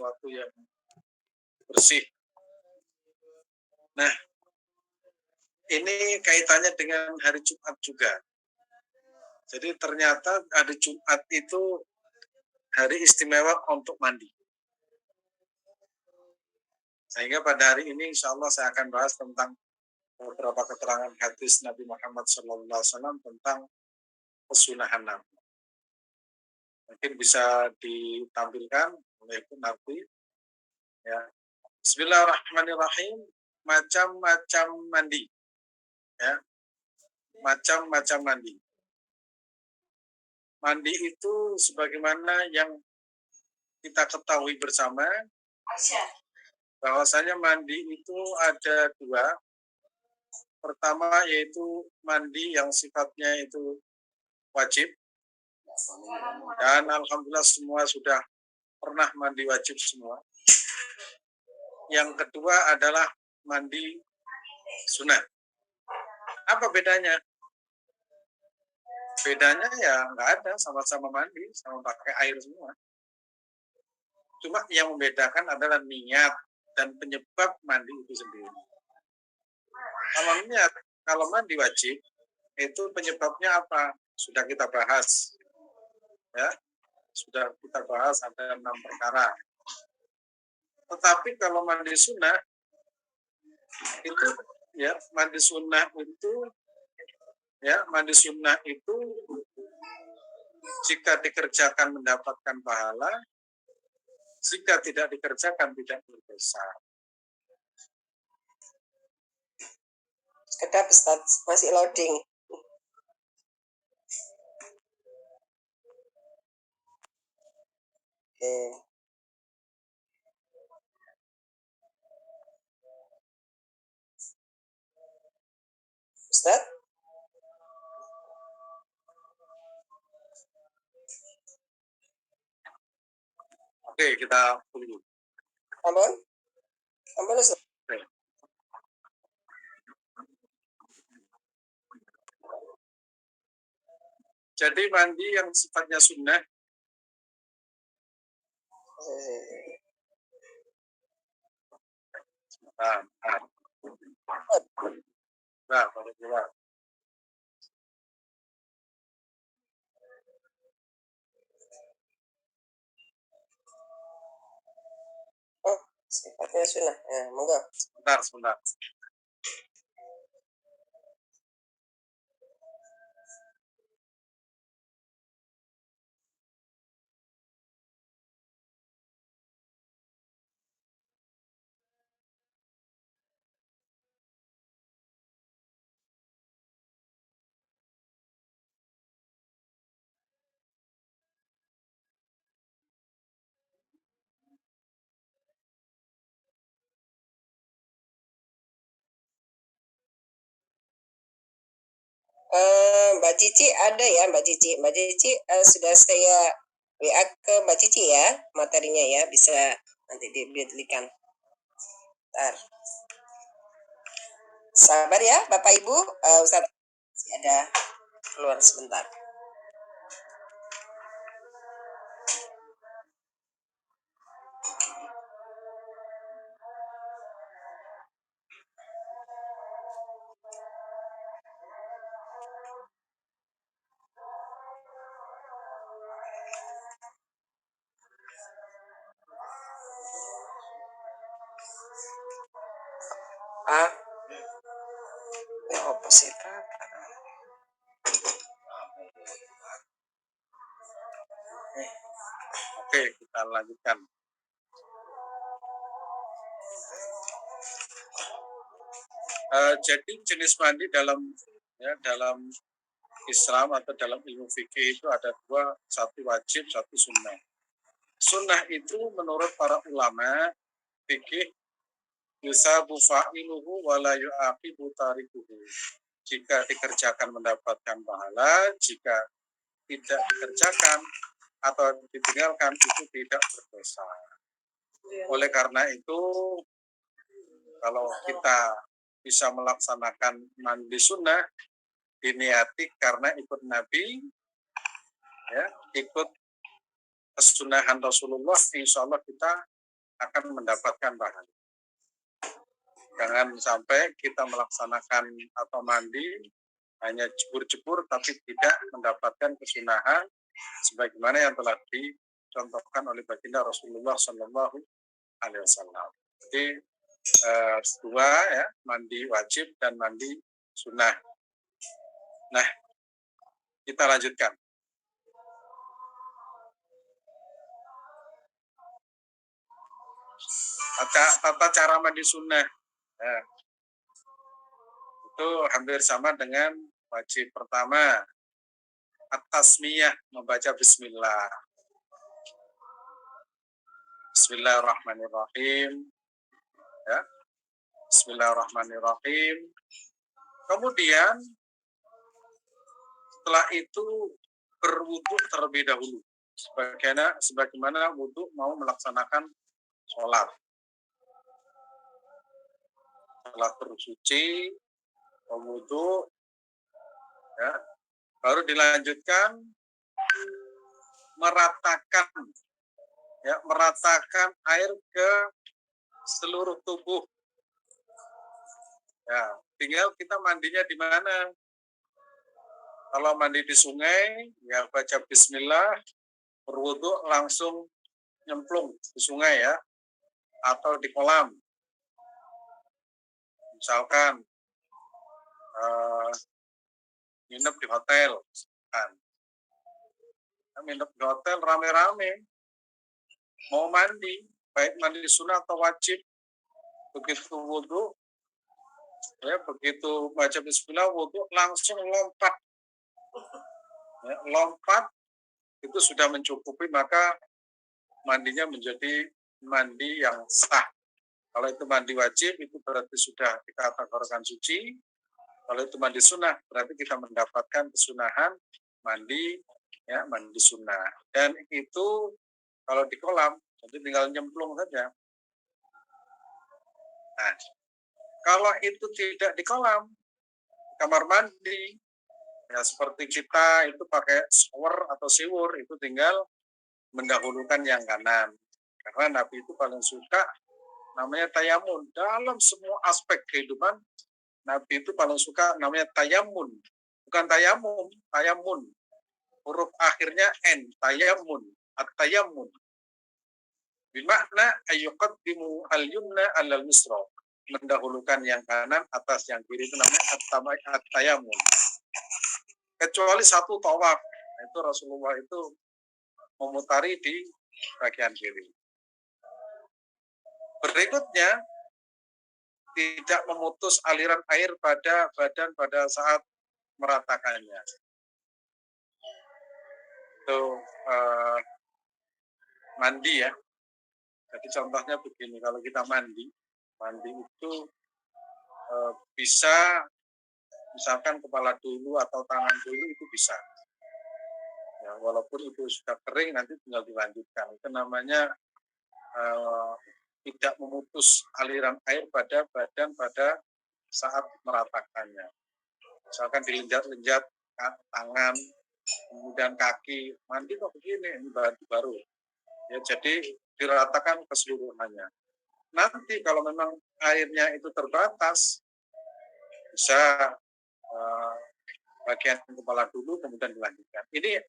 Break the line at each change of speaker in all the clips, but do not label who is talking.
sesuatu yang bersih. Nah, ini kaitannya dengan hari Jumat juga. Jadi ternyata hari Jumat itu hari istimewa untuk mandi. Sehingga pada hari ini insya Allah saya akan bahas tentang beberapa keterangan hadis Nabi Muhammad SAW tentang kesunahan Nabi. Mungkin bisa ditampilkan oleh Nabi. Ya. Bismillahirrahmanirrahim. Macam-macam mandi. Ya. Macam-macam mandi. Mandi itu sebagaimana yang kita ketahui bersama, bahwasanya mandi itu ada dua. Pertama yaitu mandi yang sifatnya itu wajib. Dan alhamdulillah semua sudah pernah mandi wajib semua. Yang kedua adalah mandi sunnah. Apa bedanya? Bedanya ya nggak ada, sama-sama mandi, sama pakai air semua. Cuma yang membedakan adalah niat dan penyebab mandi itu sendiri. Kalau niat, kalau mandi wajib, itu penyebabnya apa? Sudah kita bahas. Ya, sudah kita bahas ada 6 perkara. Tetapi kalau mandi sunnah, itu ya mandi sunnah itu jika dikerjakan mendapatkan pahala, jika tidak dikerjakan tidak berdosa.
Kedap Ustaz, masih loading. Oke. Ustaz?
Oke, kita tunggu.
Ampun Ustaz.
Oke. Jadi mandi yang sifatnya sunnah baru keluar.
Oh, sifatnya sunnah. Ya, monggo.
Sebentar.
Mbak Cici ada ya, Mbak Cici. Mbak Cici sudah saya WA ke Mbak Cici ya, materinya ya, bisa nanti diberikan. Bentar. Sabar ya, Bapak Ibu. Ustaz ada keluar sebentar. Apa sih
Oke, kita lanjutkan. Jadi jenis mandi dalam Islam atau dalam ilmu fikih itu ada dua, satu wajib, satu sunnah. Sunnah itu menurut para ulama fikih yusabu fa'iluhu wa la yu'aqibu tarikuhu. Jika dikerjakan mendapatkan pahala, jika tidak dikerjakan atau ditinggalkan itu tidak berdosa. Oleh karena itu, kalau kita bisa melaksanakan mandi sunnah, diniati karena ikut Nabi, ya, ikut kesunahan Rasulullah, insya Allah kita akan mendapatkan pahala. Jangan sampai kita melaksanakan atau mandi hanya jebur-jebur tapi tidak mendapatkan kesunahan sebagaimana yang telah dicontohkan oleh baginda Rasulullah Shallallahu Alaihi Wasallam. Jadi dua ya, mandi wajib dan mandi sunnah. Nah, kita lanjutkan. Tata cara mandi sunnah ya, itu hampir sama dengan wajib. Pertama, at-tasmiyah, membaca bismillah. Bismillahirrahmanirrahim. Ya. Bismillahirrahmanirrahim. Kemudian setelah itu berwudu terlebih dahulu. Sebagaimana wudu mau melaksanakan sholat. Setelah bersuci, berwudu, ya, baru dilanjutkan meratakan air ke seluruh tubuh. Ya, tinggal kita mandinya di mana. Kalau mandi di sungai, ya baca bismillah, berwudu langsung nyemplung di sungai ya, atau di kolam. Misalkan nginep di hotel, kan. Nginep di hotel rame-rame, mau mandi, baik mandi sunnah atau wajib, begitu wudu, ya begitu baca bismillah wudu langsung lompat, ya, lompat itu sudah mencukupi, maka mandinya menjadi mandi yang sah. Kalau itu mandi wajib itu berarti sudah dikategorikan suci. Kalau itu mandi sunnah berarti kita mendapatkan kesunahan mandi, ya mandi sunnah. Dan itu kalau di kolam jadi tinggal nyemplung saja. Nah, kalau itu tidak di kolam, kamar mandi, ya seperti kita itu pakai shower atau siwur, itu tinggal mendahulukan yang kanan. Karena Nabi itu paling suka namanya tayamun. Dalam semua aspek kehidupan, Nabi itu paling suka namanya tayamun. Bukan tayamum, tayamun. Huruf akhirnya N, tayamun, at-tayamun. Bimakna ayyuqaddimu al-yumna alal misra. Mendahulukan yang kanan atas yang kiri, itu namanya at-tayamun. Kecuali satu tawaf, itu Rasulullah itu memutari di bagian kiri. Berikutnya, tidak memutus aliran air pada badan pada saat meratakannya. Itu mandi ya. Jadi contohnya begini, kalau kita mandi itu bisa misalkan kepala dulu atau tangan dulu itu bisa. Ya, walaupun itu sudah kering nanti tinggal dilanjutkan. Itu namanya tidak memutus aliran air pada badan pada saat meratakannya. Misalkan dilenjat-lenjat tangan, kemudian kaki, mandi kok begini, ini baru. Ya, jadi diratakan keseluruhannya. Nanti kalau memang airnya itu terbatas, bisa bagian kepala dulu kemudian dilanjutkan. Ini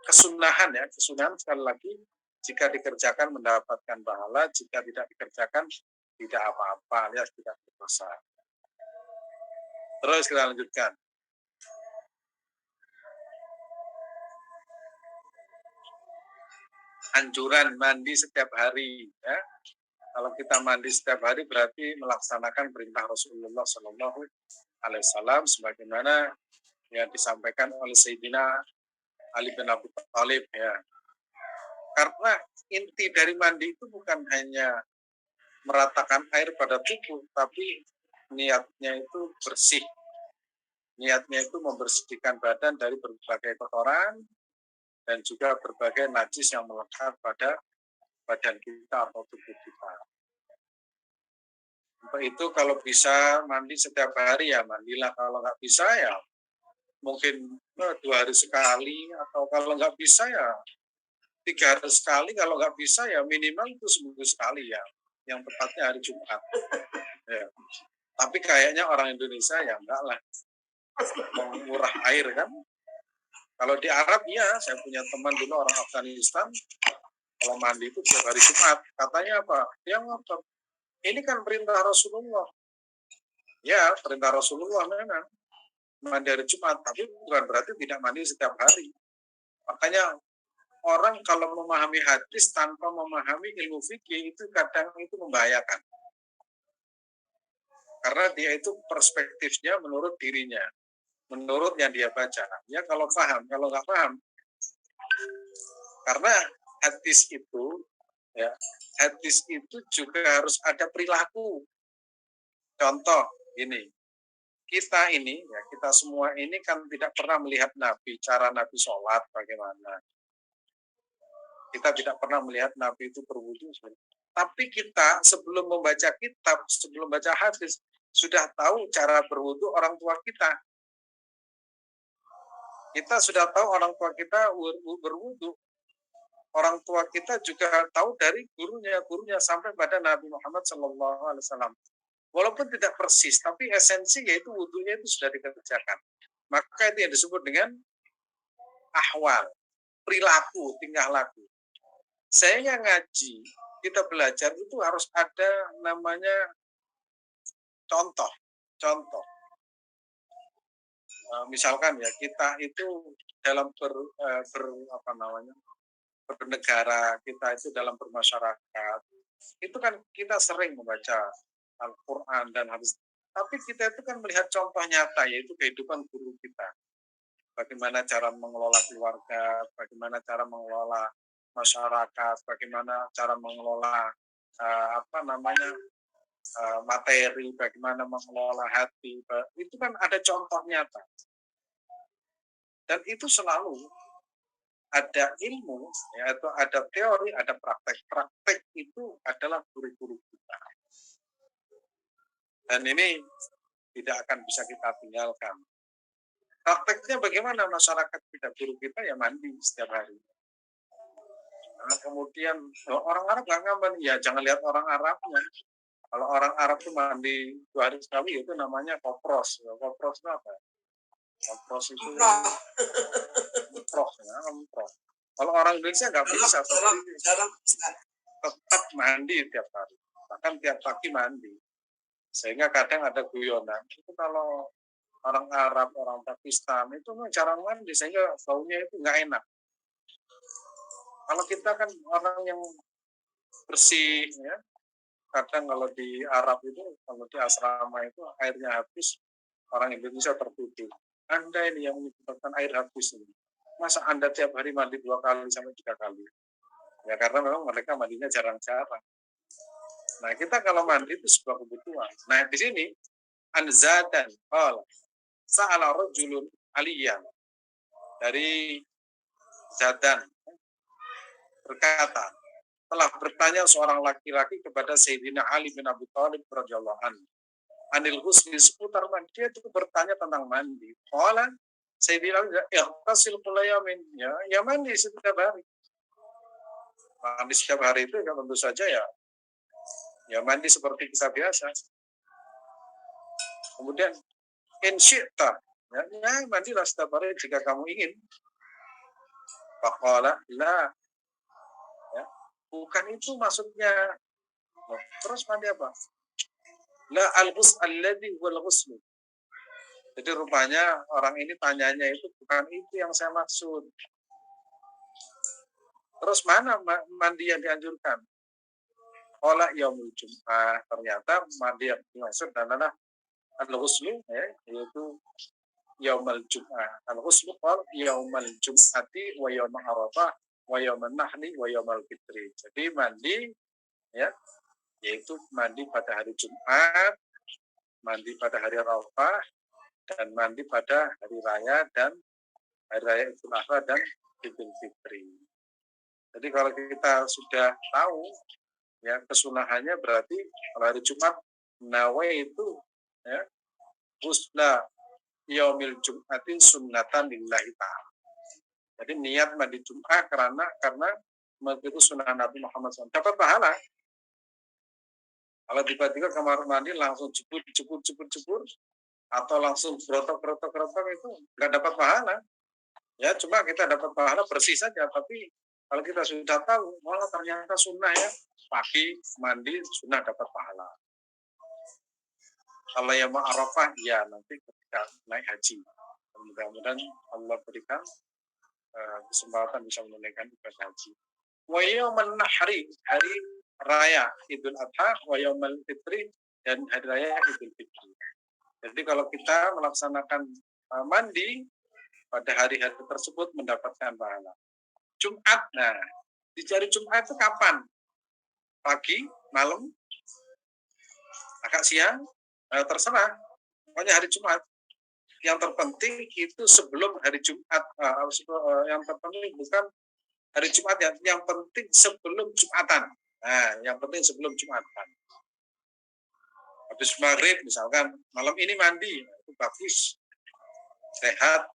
kesunahan ya, kesunahan sekali lagi, jika dikerjakan mendapatkan pahala, jika tidak dikerjakan tidak apa-apa, alias tidak berdosa. Terus kita lanjutkan. Anjuran mandi setiap hari ya. Kalau kita mandi setiap hari berarti melaksanakan perintah Rasulullah Shallallahu Alaihi Wasallam sebagaimana yang disampaikan oleh Sayyidina Ali bin Abi Thalib ya. Karena inti dari mandi itu bukan hanya meratakan air pada tubuh, tapi niatnya itu bersih. Niatnya itu membersihkan badan dari berbagai kotoran dan juga berbagai najis yang melekat pada badan kita atau tubuh kita. Untuk itu kalau bisa mandi setiap hari ya mandilah, kalau nggak bisa ya mungkin 2 hari sekali, atau kalau nggak bisa ya 3 hari sekali, kalau nggak bisa ya minimal itu seminggu sekali ya, yang tepatnya hari Jumat. Ya. Tapi kayaknya orang Indonesia ya enggak lah, mau murah air kan. Kalau di Arab ya, saya punya teman dulu orang Afghanistan, kalau mandi itu tiap hari Jumat. Katanya apa? Dia ngotot. Ini kan perintah Rasulullah. Ya, perintah Rasulullah memang mandi hari Jumat, tapi bukan berarti tidak mandi setiap hari. Makanya orang kalau memahami hadis tanpa memahami ilmu fikih itu kadang itu membahayakan. Karena dia itu perspektifnya menurut dirinya, menurut yang dia baca. Ya kalau paham, kalau nggak paham. Karena hadis itu, ya, hadis itu juga harus ada perilaku. Contoh ini, kita ini, ya kita semua ini kan tidak pernah melihat Nabi, cara Nabi sholat bagaimana. Kita tidak pernah melihat Nabi itu berwudu. Tapi kita sebelum membaca kitab, sebelum baca hadis, sudah tahu cara berwudu orang tua kita. Kita sudah tahu orang tua kita berwudu. Orang tua kita juga tahu dari gurunya sampai pada Nabi Muhammad SAW. Walaupun tidak persis, tapi esensi yaitu wudunya itu sudah dikerjakan. Maka itu yang disebut dengan ahwal, perilaku, tingkah laku. Saya ngaji, kita belajar itu harus ada namanya contoh. Misalkan ya kita itu dalam bernegara, kita itu dalam bermasyarakat, itu kan kita sering membaca Al-Quran dan hadis. Tapi kita itu kan melihat contoh nyata, yaitu kehidupan guru kita. Bagaimana cara mengelola keluarga, bagaimana cara mengelola masyarakat, bagaimana cara mengelola materi, bagaimana mengelola hati. Itu kan ada contoh nyata. Dan itu selalu ada ilmu, ya, atau ada teori, ada praktek. Praktek itu adalah guru-guru kita. Dan ini tidak akan bisa kita tinggalkan. Prakteknya bagaimana masyarakat kita, guru kita ya mandi setiap hari. Nah, kemudian orang Arab nggak ngamen, ya jangan lihat orang Arabnya. Kalau orang Arab itu mandi 2 hari sekali itu namanya kopros. Kopros itu apa? Kopros itu umroh. Kalau orang Indonesia nggak bisa, tetap mandi tiap hari. Bahkan tiap pagi mandi. Sehingga kadang ada guyonan. Itu kalau orang Arab, orang Pakistan itu jarang mandi, sehingga baunya itu nggak enak. Kalau kita kan orang yang bersih, ya. Kadang kalau di Arab itu, kalau di asrama itu airnya habis, orang Indonesia tertuduh. Anda ini yang menyebabkan air habis ini. Masa Anda tiap hari mandi 2 kali sampai 3 kali? Ya karena memang mereka mandinya jarang-jarang. Nah kita kalau mandi itu sebuah kebutuhan. Nah di sini anzadan sa'ala rajulun aliyan, dari Zadan berkata, telah bertanya seorang laki-laki kepada Sayyidina Ali bin Abi Thalib radhiyallahu anhu anil husni, seputar mandi. Dia itu bertanya tentang mandi. Saya bilang ightasil kulla yamin, ya mandi setiap hari. Mandi setiap hari itu ya tentu saja ya mandi seperti kita biasa. Kemudian in syi'ta, ya mandilah setiap hari jika kamu ingin. Faqala la, ya, bukan itu maksudnya. Terus mandi apa? La al-ghusl alladhi wal ghusl. Jadi rupanya orang ini tanyanya itu bukan itu yang saya maksud. Terus mana mandi yang dianjurkan? Ola yaumul Jum'ah. Ternyata mandi yang dimaksud adalah al-ghuslu, ya, yaitu yaumul Jum'ah. Al-ghuslu qal yaumul Jum'ati wa yaumul Arafah wa yaumul Nahri wa yaumul Fitri. Jadi mandi, ya, yaitu mandi pada hari Jumat, mandi pada hari Arafah, dan mandi pada hari raya dan hari raya Idul Adha dan Idul Fitri. Jadi kalau kita sudah tahu ya kesunahannya, berarti kalau hari Jumat nawaitu, ya, ghusla yaumil Jum'ati sunnatan lillahi ta'ala. Jadi niat mandi Jumat karena mengikuti sunnah Nabi Muhammad SAW. Dapat pahala. Kalau tiba-tiba kamar mandi langsung jebur, atau langsung berotok itu nggak dapat pahala. Ya, cuma kita dapat pahala bersih saja. Tapi kalau kita sudah tahu, malah ternyata sunnah ya, pagi mandi sunnah dapat pahala. Kalau yang mau Arafah, ya nanti ketika naik haji. Mudah-mudahan Allah berikan kesempatan bisa menunaikan ibadah haji. Wa yauman nahri, hari raya Idul Adha, wa yaumal fitri, dan hari raya Idul Fitri. Jadi kalau kita melaksanakan mandi pada hari-hari tersebut mendapatkan pahala. Jumat, nah di hari Jumat itu kapan? Pagi, malam, agak siang, terserah. Pokoknya hari Jumat. Yang terpenting itu sebelum hari Jumat. Yang terpenting bukan hari Jumat, yang penting sebelum Jumatan. Nah, yang penting sebelum Jumatan. Habis maghrib misalkan, malam ini mandi, itu bagus, sehat.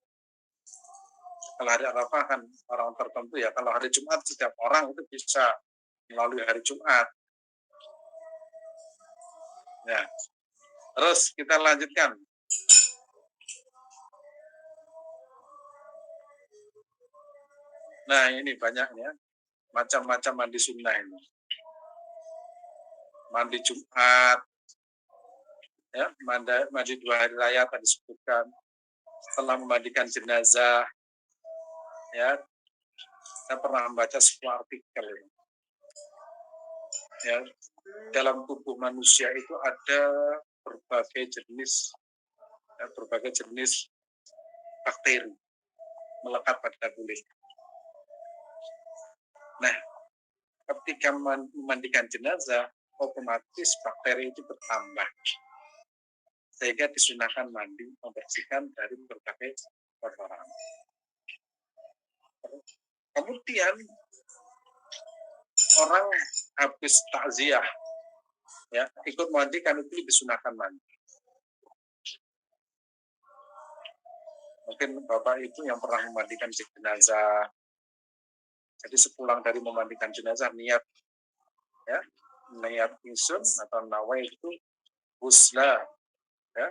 Kalau hari Arafah kan orang tertentu ya, kalau hari Jumat setiap orang itu bisa melalui hari Jumat. Ya. Terus kita lanjutkan. Nah, ini banyaknya macam-macam mandi sunnah ini. Mandi Jumat, ya, mandi 2 hari raya tadi disebutkan. Setelah memandikan jenazah, ya, saya pernah membaca sebuah artikel ini. Ya, dalam tubuh manusia itu ada berbagai jenis bakteri melekat pada kulit. Nah, ketika memandikan jenazah, otomatis bakteri itu bertambah. Sehingga disunahkan mandi, membersihkan dari berbagai kotoran. Kemudian orang habis takziah, ya, ikut memandikan itu disunahkan mandi. Mungkin Bapak Ibu yang pernah memandikan jenazah, jadi sepulang dari memandikan jenazah niat, ya, niat insun atau nawai itu husla, ya,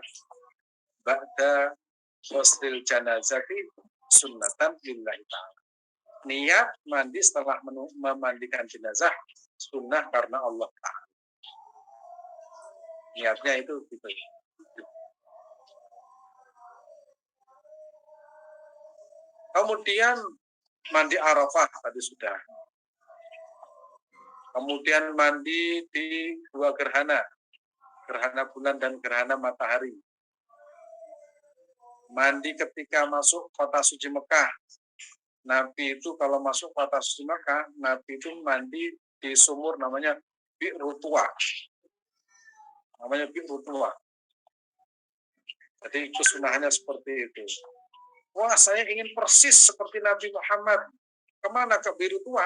ba'da ghuslil janazati sunnatan lillahi ta'ala. Niat mandi setelah memandikan jenazah sunnah karena Allah Ta'ala. Niatnya itu gitu. Kemudian mandi Arafah tadi sudah. Kemudian mandi di 2 gerhana bulan dan gerhana matahari. Mandi ketika masuk kota suci Mekah. Nabi itu kalau masuk kota suci Mekah, Nabi itu mandi di sumur namanya Bi'ru Tuwa. Namanya Bi'ru Tuwa. Jadi kesunahannya seperti itu. Wah, saya ingin persis seperti Nabi Muhammad. Kemana ke Bi'ru Tuwa?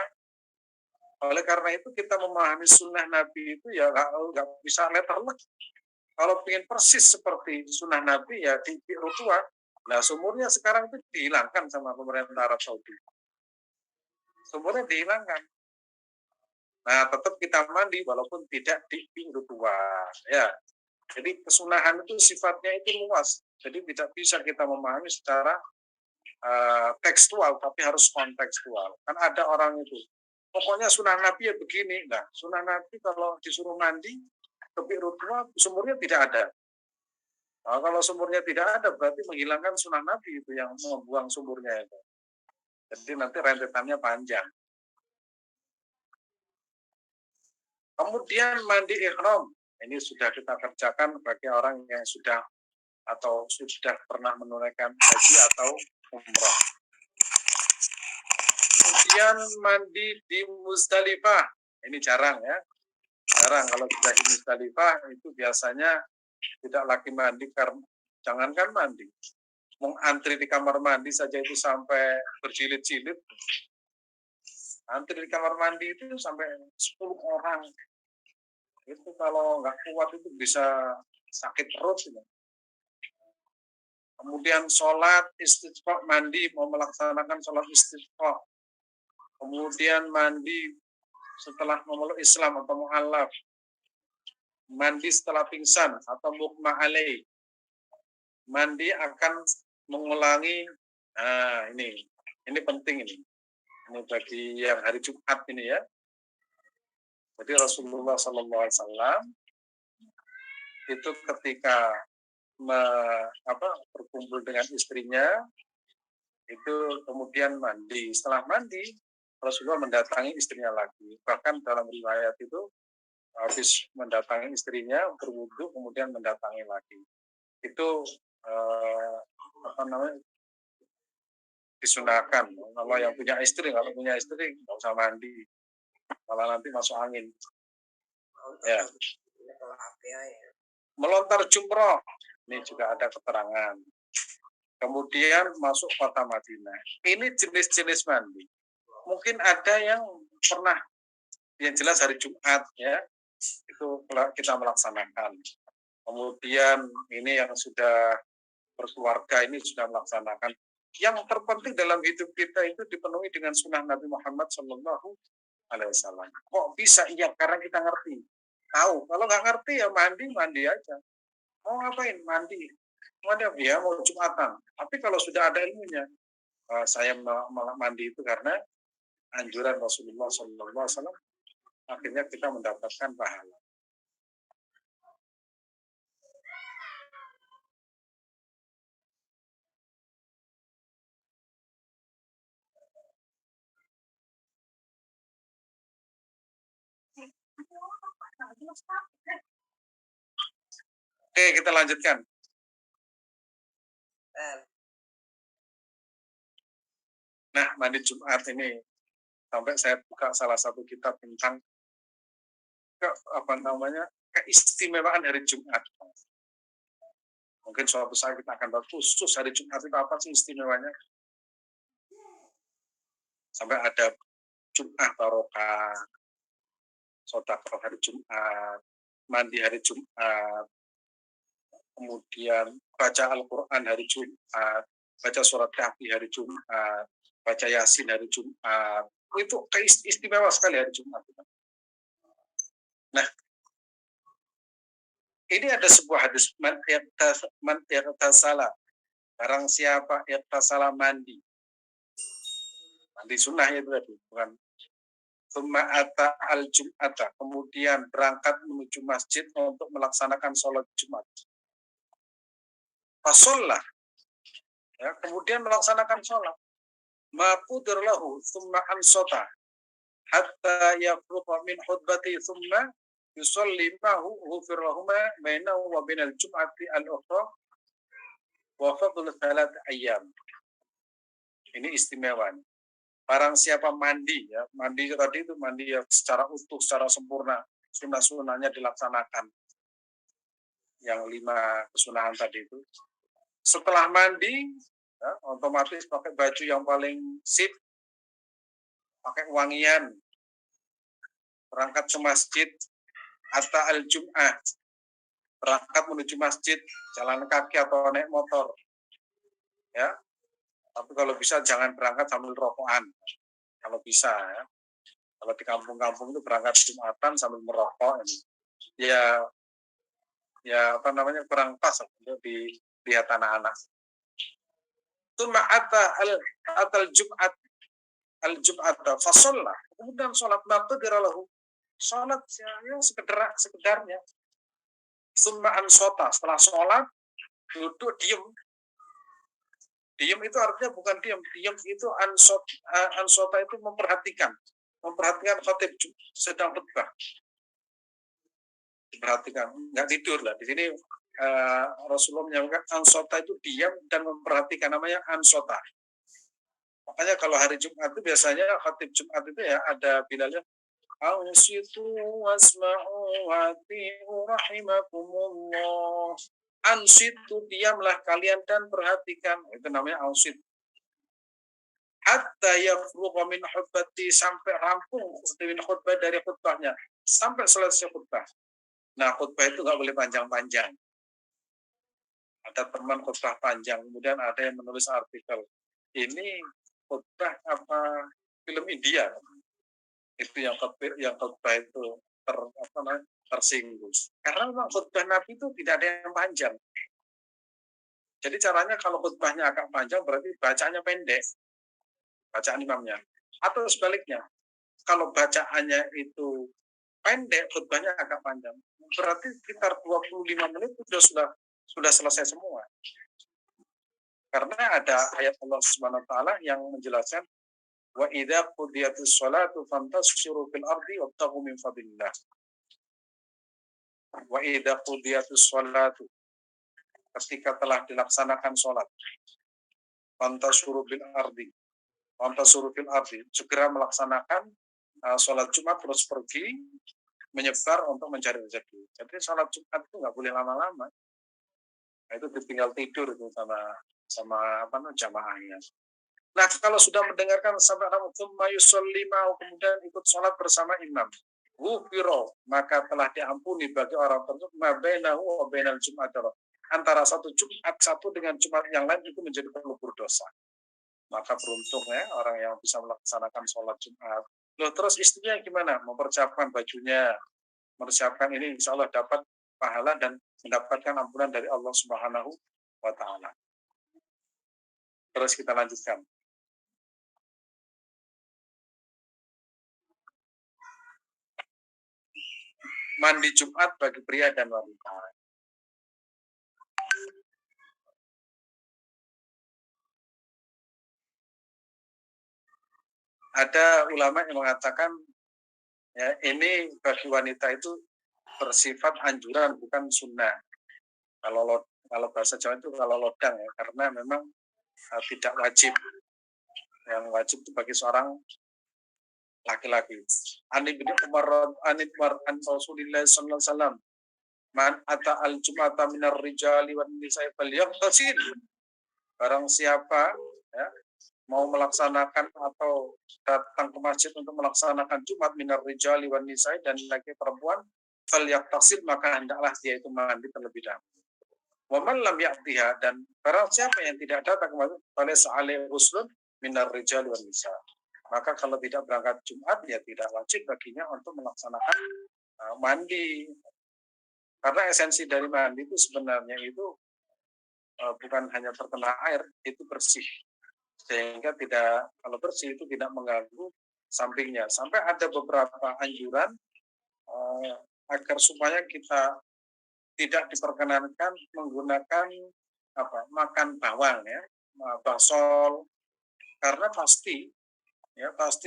Oleh karena itu kita memahami sunnah Nabi itu ya nggak bisa letterlek. Kalau ingin persis seperti sunnah Nabi ya di Bi'ru Tuwa. Nah, sumurnya sekarang itu dihilangkan sama pemerintah Arab Saudi. Sumurnya dihilangkan. Nah, tetap kita mandi walaupun tidak di Bi'ru Tuwa. Ya. Jadi kesunahan itu sifatnya itu luas. Jadi tidak bisa kita memahami secara tekstual, tapi harus kontekstual. Kan ada orang itu, pokoknya sunnah Nabi ya begini. Nah, sunnah Nabi kalau disuruh mandi ke Bi'ru Tuwa, sumurnya tidak ada. Nah, kalau sumurnya tidak ada, berarti menghilangkan sunnah Nabi itu yang membuang sumurnya itu. Jadi nanti rentetannya panjang. Kemudian mandi ihram. Ini sudah kita kerjakan bagi orang yang sudah atau sudah pernah menunaikan haji atau umrah. Kemudian mandi di Muzdalifah. Ini jarang ya. Jarang kalau sudah di Muzdalifah itu biasanya tidak lagi mandi, karena jangankan mandi, mengantri di kamar mandi saja itu sampai berjilid-jilid. Antri di kamar mandi itu sampai 10 orang. Itu kalau nggak kuat itu bisa sakit perut. Gitu. Kemudian sholat istisqa, mandi, mau melaksanakan sholat istisqa. kemudian mandi setelah memeluk Islam atau mu'alaf, mandi setelah pingsan atau mughma alaih, mandi akan mengulangi. Nah, ini penting ini bagi yang hari Jumat ini ya. Jadi Rasulullah SAW itu ketika berkumpul dengan istrinya itu kemudian mandi. Setelah mandi Rasulullah mendatangi istrinya lagi. Bahkan dalam riwayat itu habis mendatangi istrinya berwudu kemudian mendatangi lagi. Itu disunahkan. Kalau yang punya istri, kalau punya istri nggak usah mandi, malah nanti masuk angin. Ya. Melontar jumroh, ini juga ada keterangan. Kemudian masuk kota Madinah. Ini jenis-jenis mandi. Mungkin ada yang pernah, yang jelas hari Jumat ya, itu kita melaksanakan. Kemudian ini yang sudah berkeluarga ini sudah melaksanakan. Yang terpenting dalam hidup kita itu dipenuhi dengan sunnah Nabi Muhammad Shallallahu Alaihi Wasallam. Kok bisa? Iya, karena kita ngerti, tahu. Kalau nggak ngerti ya mandi aja. Mau ngapain? Mandi. Ya mau Jumatan. Tapi kalau sudah ada ilmunya, saya mandi itu karena anjuran Rasulullah SAW. Akhirnya kita mendapatkan pahala. Oke, kita lanjutkan. Nah, mandi Jumat ini sampai saya buka salah satu kitab tentang keistimewaan hari Jumat. Mungkin suatu saat kita akan bahas khusus hari Jumat itu apa sih istimewanya. Sampai ada Jumat barokah, sedekah hari Jumat, mandi hari Jumat, kemudian baca Al-Quran hari Jumat, baca surat Kahfi hari Jumat, baca Yasin hari Jumat. Itu istimewa sekali hari Jumat. Nah, ini ada sebuah hadis, man irtasala, barang siapa irtasala mandi sunnah itu tadi, bukan Tsumma ata al-jum'ata, kemudian berangkat menuju masjid untuk melaksanakan sholat Jumat. Fasollah, ya, kemudian melaksanakan sholat. Maqudir lahu tsumma ansota hatta yafruqa min khutbati tsumma yusalli ma'hu ghufir lahuma bainahu wa bainal jum'ati al-ukhra wa fadlu 3 ayyam. Ini istimewa. Barang siapa mandi, ya, mandi tadi itu mandi yang secara utuh, secara sempurna, sunnah-sunnahnya dilaksanakan. Yang 5 kesunahan tadi itu. Setelah mandi, ya, otomatis pakai baju yang paling sip, pakai wangian, berangkat ke masjid, Atta al-Jum'ah, berangkat menuju masjid, jalan kaki atau naik motor. Ya, tapi kalau bisa jangan berangkat sambil rokokan. Kalau bisa ya. Kalau di kampung-kampung itu berangkat Jumatan sambil merokok ini. Ya kurang pas untuk dilihat anak-anak. Tsumma ata al-Jum'at al-Jum'ata fasollah. Kemudian sholat maqdira lahu. Sholat ya sekedarnya. Tsumma ansota. Setelah sholat duduk diem. Diam itu artinya bukan diam. Diam itu ansota itu memperhatikan khatib sedang khutbah. Diperhatikan, nggak tidur lah. Di sini Rasulullah menyebutkan ansota itu diam dan memperhatikan, namanya ansota. Makanya kalau hari Jumat itu biasanya khatib Jumat itu ya ada bilalnya ansitu wasma'u wati'u rahimakumullah. Ansit itu diamlah kalian dan perhatikan, itu namanya ansit. Hatta yafruqa min khutbati, sampai rampung min khutbah dari khutbahnya, sampai selesai khutbah. Nah, khutbah itu nggak boleh panjang-panjang. Ada teman khutbah panjang, kemudian ada yang menulis artikel, ini khutbah apa film India itu yang khotbah itu tersinggung. Karena memang khutbah Nabi itu tidak ada yang panjang. Jadi caranya kalau khutbahnya agak panjang berarti bacanya pendek, bacaan imamnya. Atau sebaliknya, kalau bacaannya itu pendek, khutbahnya agak panjang. Berarti sekitar 25 menit sudah selesai semua. Karena ada ayat Allah Subhanahu wa taala yang menjelaskan wa idza qudiyatis shalatu fantashiru fil ardi wabtaghu min fadlillah. Wa idza qudiyatis shalatu, ketika telah dilaksanakan sholat, fantashiru fil ardi, segera melaksanakan sholat Jumat terus pergi menyebar untuk mencari rezeki. Jadi sholat Jumat itu nggak boleh lama-lama. Nah, itu ditinggal tidur itu sama jamaahnya. Nah, kalau sudah mendengarkan sampai kemudian ikut sholat bersama imam, ghufiro, maka telah diampuni bagi orang tersebut mabainahu wa bainal Jumat, antara satu Jumat satu dengan Jumat yang lain itu menjadi pelupur dosa. Maka beruntung ya orang yang bisa melaksanakan sholat Jumat. Loh, terus istrinya gimana? Mempersiapkan bajunya, mempersiapkan ini, insya Allah dapat pahala dan mendapatkan ampunan dari Allah Subhanahu wa taala. Terus kita lanjutkan. Mandi Jumat bagi pria dan wanita. Ada ulama yang mengatakan ya, ini bagi wanita itu bersifat anjuran bukan sunnah. Kalau bahasa Jawa itu kalau lodang ya, karena memang tidak wajib. Yang wajib itu bagi seorang laki-laki. Ani bin Umar an Rasulillah sallallahu alaihi wasallam, man ata al jum'ata minar rijali wan nisa'i falyaqtasil. Barang siapa ya, mau melaksanakan atau datang ke masjid untuk melaksanakan Jumat minar rijali wan nisa'i, dan laki perempuan, falyaqtasil, maka hendaklah dia itu mandi terlebih dahulu. Wa man lam ya'tiha, dan barang siapa yang tidak datang ke masjid, falaysa alaihi ghuslun minar rijali wan nisa'i, maka kalau tidak berangkat Jumat ya tidak wajib baginya untuk melaksanakan mandi. Karena esensi dari mandi itu sebenarnya itu bukan hanya terkena air, itu bersih. Sehingga kalau bersih itu tidak mengganggu sampingnya. Sampai ada beberapa anjuran agar supaya kita tidak diperkenankan menggunakan makan bawang ya, basol, karena pasti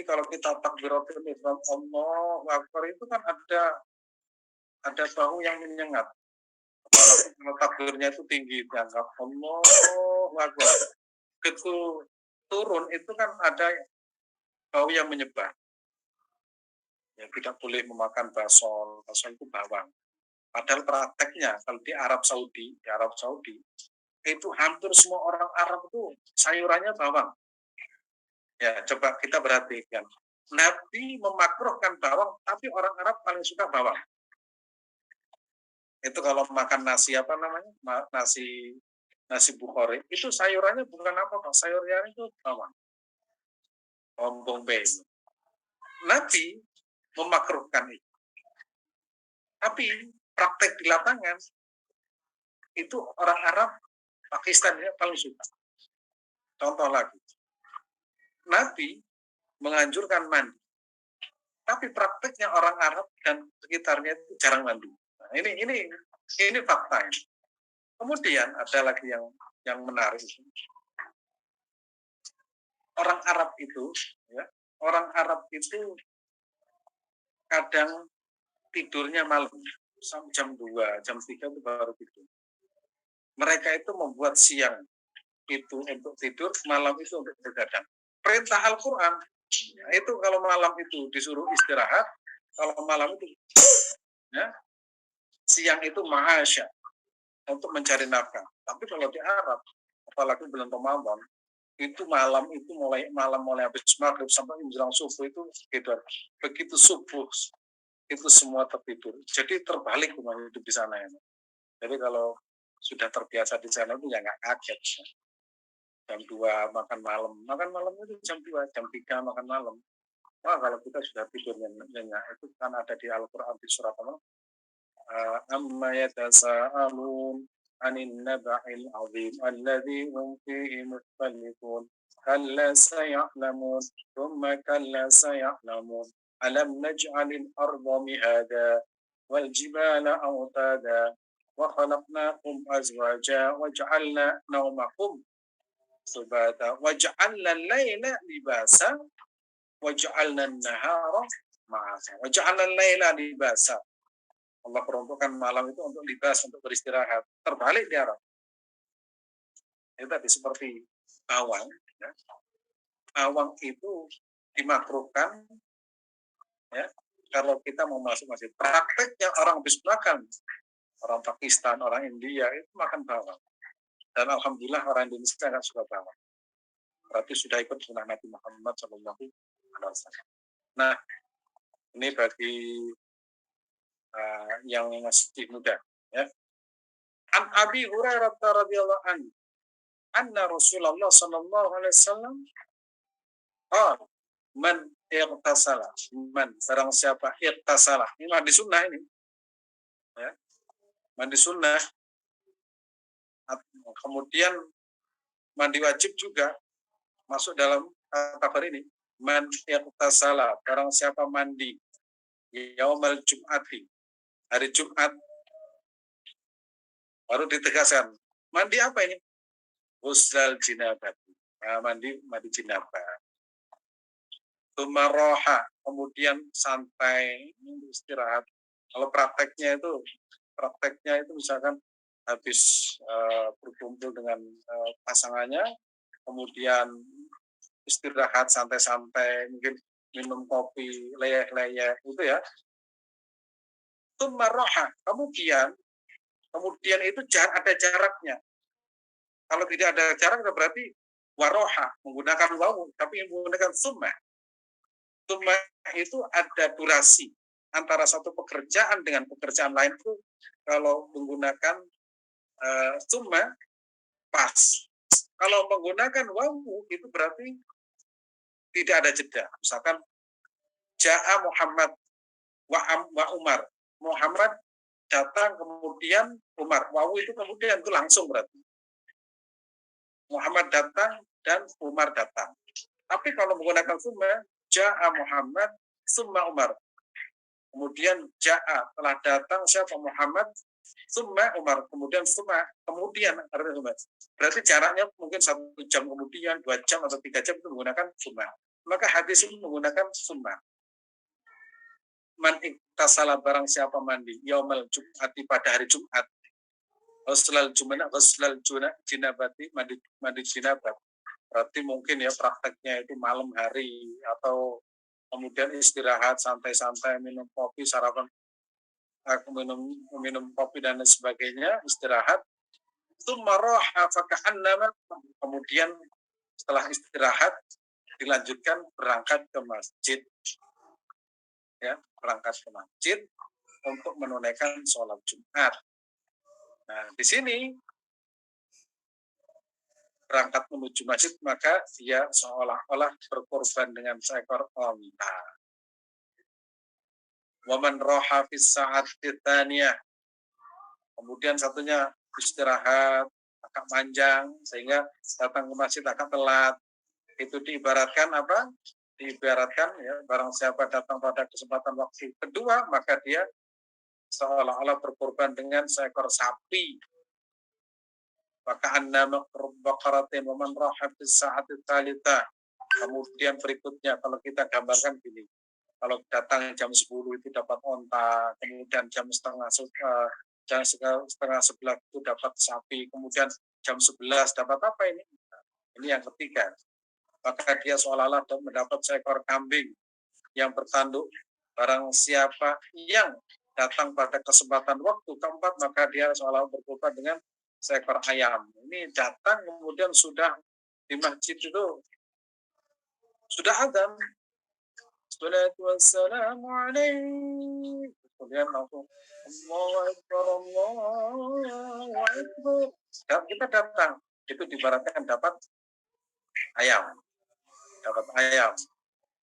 kalau kita takbiratul ihram Allahu Akbar itu kan ada bau yang menyengat. Apalagi kalau takbirnya itu tinggi dianggap Allahu Akbar. Begitu turun itu kan ada bau yang menyebar. Ya, tidak boleh memakan basol itu bawang. Padahal prakteknya kalau di Arab Saudi itu hampir semua orang Arab itu sayurannya bawang. Ya, coba kita perhatikan. Nabi memakruhkan bawang, tapi orang Arab paling suka bawang. Itu kalau makan nasi nasi Bukhari, itu sayurannya bukan apa-apa, sayurnya itu bawang. Bawang bombay. Nabi memakruhkan itu. Tapi praktek di lapangan itu orang Arab, Pakistan ya paling suka. Contoh lagi. Nabi menganjurkan mandi. Tapi prakteknya orang Arab dan sekitarnya itu jarang mandi. Nah, ini fakta. Kemudian ada lagi yang menarik. Orang Arab itu kadang tidurnya malam, sampai jam 2, jam 3 itu baru tidur. Mereka itu membuat siang itu untuk tidur, malam itu untuk begadang. Perintah Al-Quran itu kalau malam itu disuruh istirahat, kalau malam itu siang itu ma'asya, untuk mencari nafkah. Tapi kalau di Arab, apalagi bulan Ramadan, itu malam mulai habis maghrib sampai menjelang subuh itu tidur. Begitu subuh itu semua tertidur. Jadi terbalik hidup di sana ini. Jadi kalau sudah terbiasa di sana itu ya nggak kaget. jam 2 makan malam. Makan malam itu jam 2, jam 3 makan malam. Wah, kalau kita sudah tidur nyenyak, itu kan ada di Al-Quran di surat apa? Amma yatasa'alun anin naba'il azim alladhi hum fihi mukhtalifun kalla saya'lamun thumma kalla saya'lamun alam naj'alil arda mihada wal jibala awtada wa khalaqnakum azwaja wa ja'alna nawmakum subata wa ja'alna al-laila libasa wa ja'alna an-nahara ma'asa wa ja'alna al-laila libasa. Allah peruntukkan malam itu untuk libas, untuk beristirahat. Terbalik di Arab. Itu tadi seperti bawang. Ya. Bawang itu dimakruhkan ya, kalau kita mau masuk masjid. Prakteknya orang habis makan, orang Pakistan, orang India itu makan bawang. Dan alhamdulillah orang Indonesia nggak suka bawang. Berarti sudah ikut sunnah Nabi Muhammad SAW. Nah, ini bagi yang masih muda. Ya. An Abi Hurairah radhiyallahu anhu anna Rasulullah sallallahu alaihi wasallam man ightasala, man barang siapa ightasala, ini mandi sunnah ini ya, mandi sunnah, kemudian mandi wajib juga masuk dalam kabar ini. Man ightasala, barang siapa mandi yaumal jum'ati, hari Jumat, baru ditegaskan mandi apa ini? Ghusl jinabah, mandi jinabah. Tumaroha, kemudian santai, istirahat. Kalau prakteknya itu misalkan habis berkumpul dengan pasangannya, kemudian istirahat santai-santai, mungkin minum kopi, leyeh-leyeh, itu ya. Tumaroha, kemudian itu ada jaraknya. Kalau tidak ada jarak berarti waroha, menggunakan wawu, tapi menggunakan summa. Summa itu ada durasi antara satu pekerjaan dengan pekerjaan lain itu kalau menggunakan summa pas. Kalau menggunakan wawu itu berarti tidak ada jeda. Misalkan Ja'a Muhammad wa Umar. Muhammad datang kemudian Umar. Wawu itu kemudian itu langsung berarti. Muhammad datang dan Umar datang. Tapi kalau menggunakan summa, Ja'a Muhammad summa Umar. Kemudian Ja'a, telah datang siapa? Muhammad summa Umar. Kemudian summa, kemudian berarti jaraknya mungkin 1 jam kemudian, 2 jam atau 3 jam itu menggunakan summa. Maka hadis ini menggunakan summa. Man iktasala, barang siapa mandi yaumal jum'ati, pada hari Jumat. Ghuslal jinabati, mandi jinabat. Berarti mungkin ya prakteknya itu malam hari atau kemudian istirahat santai-santai, minum kopi, sarapan, minum kopi dan sebagainya, istirahat. Kemudian setelah istirahat dilanjutkan berangkat ke masjid. Ya, berangkat ke masjid untuk menunaikan sholat Jumat. Nah, di sini berangkat menuju masjid, maka dia seolah-olah berkorban dengan seekor onta. Waman roha fis sa'ati tsaniyah. Kemudian satunya istirahat agak panjang sehingga datang ke masjid agak telat. Itu diibaratkan apa? Diibaratkan ya, barang siapa datang pada kesempatan waktu kedua, maka dia seolah-olah berkorban dengan seekor sapi. Maka annama baqaratin wa man raha fis sa'ati tsalitsah. Kemudian berikutnya kalau kita gambarkan gini. Kalau datang jam 10 itu dapat onta, kemudian jam setengah 11 itu dapat sapi, kemudian jam 11 dapat apa ini? Ini yang ketiga. Maka dia seolah-olah mendapat seekor kambing yang bertanduk. Barang siapa yang datang pada kesempatan waktu keempat, maka dia seolah-olah berkorban dengan seekor ayam. Ini datang kemudian sudah di masjid itu sudah adzan. Salatu wassalamu alaihi. Kemudian langsung Allahu Akbar, Allahu Akbar. Dan kita datang, itu dibaratkan dapat ayam, dapat ayam.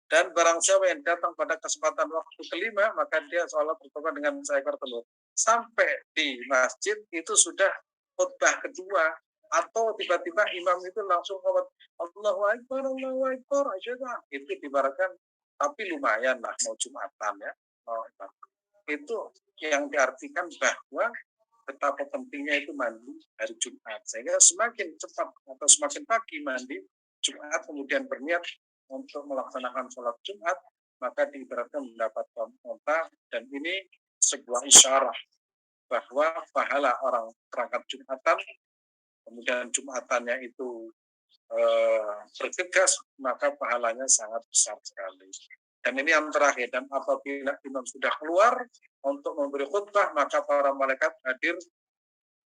Dan barang siapa yang datang pada kesempatan waktu kelima, maka dia sholat bertobat dengan seekor telur. Sampai di masjid itu sudah khutbah kedua, atau tiba-tiba imam itu langsung ngomong Allahu Akbar, Allahu Akbar, itu dibaratkan, tapi lumayan lah mau Jumatan ya. Itu yang diartikan bahwa betapa pentingnya itu mandi hari Jumat. Sehingga semakin cepat atau semakin pagi mandi Jumat, kemudian berniat untuk melaksanakan sholat Jumat, maka diibaratkan mendapatkan onta, dan ini sebuah isyarah bahwa pahala orang berangkat Jumatan, kemudian Jumatannya itu bergegas, maka pahalanya sangat besar sekali. Dan ini yang terakhir, dan apabila imam sudah keluar untuk memberi khutbah, maka para malaikat hadir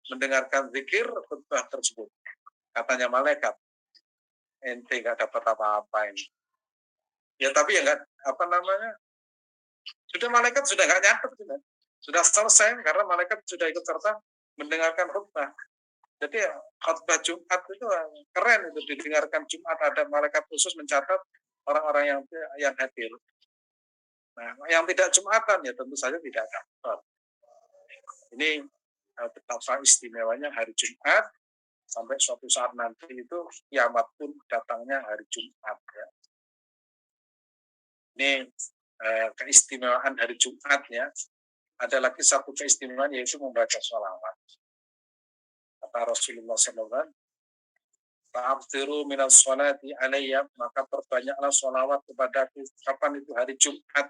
mendengarkan zikir khutbah tersebut. Katanya malaikat, ente nggak dapat apa-apa ini. Ya tapi ya nggak, sudah malaikat sudah nggak nyatet, sudah selesai karena malaikat sudah ikut serta mendengarkan khutbah. Jadi khutbah Jumat itu keren, itu didengarkan Jumat, ada malaikat khusus mencatat orang-orang yang hadir. Nah, yang tidak Jumatan ya tentu saja tidak dapat. Ini betapa istimewanya hari Jumat, sampai suatu saat nanti itu kiamat pun datangnya hari Jumat ya. Ini keistimewaan hari Jumat ya. Ada lagi satu keistimewaan, yaitu membaca sholawat. Kata Rasulullah SAW, fa'abtiru minas sholati alayya, maka perbanyaklah sholawat kepadaku. Kapan itu? Hari Jumat.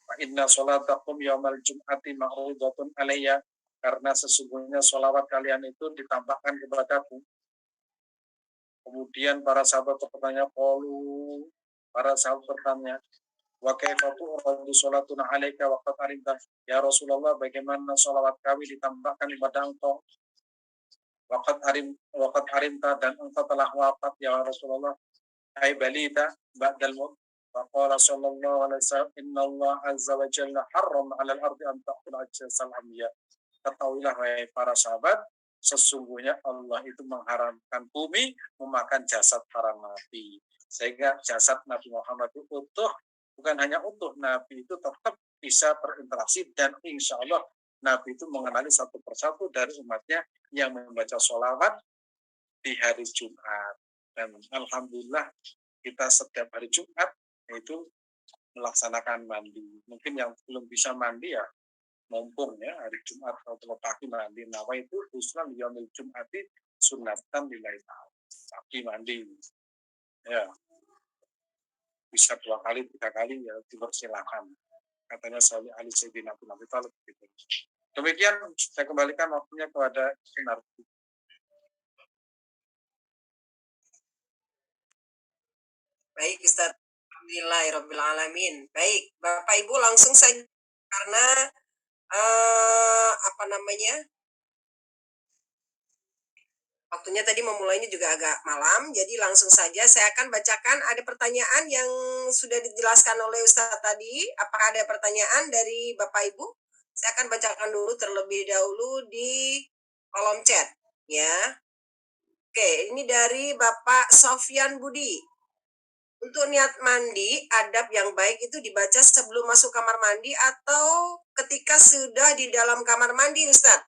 Fa inna sholatakum yaumal jum'ati ma'rudatun alayya, karena sesungguhnya sholawat kalian itu ditambahkan kepadaku. Kemudian para sahabat bertanya, para sahabat bertanya, wa kaifa tu'radu sholatuna alaika wa qad alimta, ya Rasulullah, bagaimana sholawat kami ditambahkan kepada engkau, wa qad alimta, dan engkau telah wafat ya Rasulullah, ai balita ba'dal maut. Wa qala sallallahu alaihi wasallam, inna Allah azza wa jalla harrama 'alal ardi an taqula ajsal anbiya. Ketahuilah wahai para sahabat, sesungguhnya Allah itu mengharamkan bumi memakan jasad para nabi. Sehingga jasad Nabi Muhammad itu utuh, bukan hanya utuh, Nabi itu tetap bisa berinteraksi, dan insya Allah Nabi itu mengenali satu persatu dari umatnya yang membaca sholawat di hari Jumat. Dan Alhamdulillah kita setiap hari Jumat itu melaksanakan mandi. Mungkin yang belum bisa mandi ya mumpung ya hari Jumat atau pagi mandi. Nawa itu husnul yaumil Jum'ati sunatan lillahi ta'ala. Pagi mandi. Ya, bisa 2 kali, 3 kali ya dipersilakan. Katanya Salih Ali Sayyidina Abi Thalib gitu. Demikian, saya kembalikan waktunya kepada Sinar.
Baik Ustaz, alhamdulillahirrabbilalamin. Baik, Bapak Ibu langsung saja, karena apa namanya, waktunya tadi memulainya juga agak malam, jadi langsung saja saya akan bacakan. Ada pertanyaan yang sudah dijelaskan oleh Ustadz tadi. Apakah ada pertanyaan dari Bapak Ibu? Saya akan bacakan dulu terlebih dahulu di kolom chat, ya. Oke, ini dari Bapak Sofyan Budi. Untuk niat mandi, adab yang baik itu dibaca sebelum masuk kamar mandi atau ketika sudah di dalam kamar mandi, Ustadz?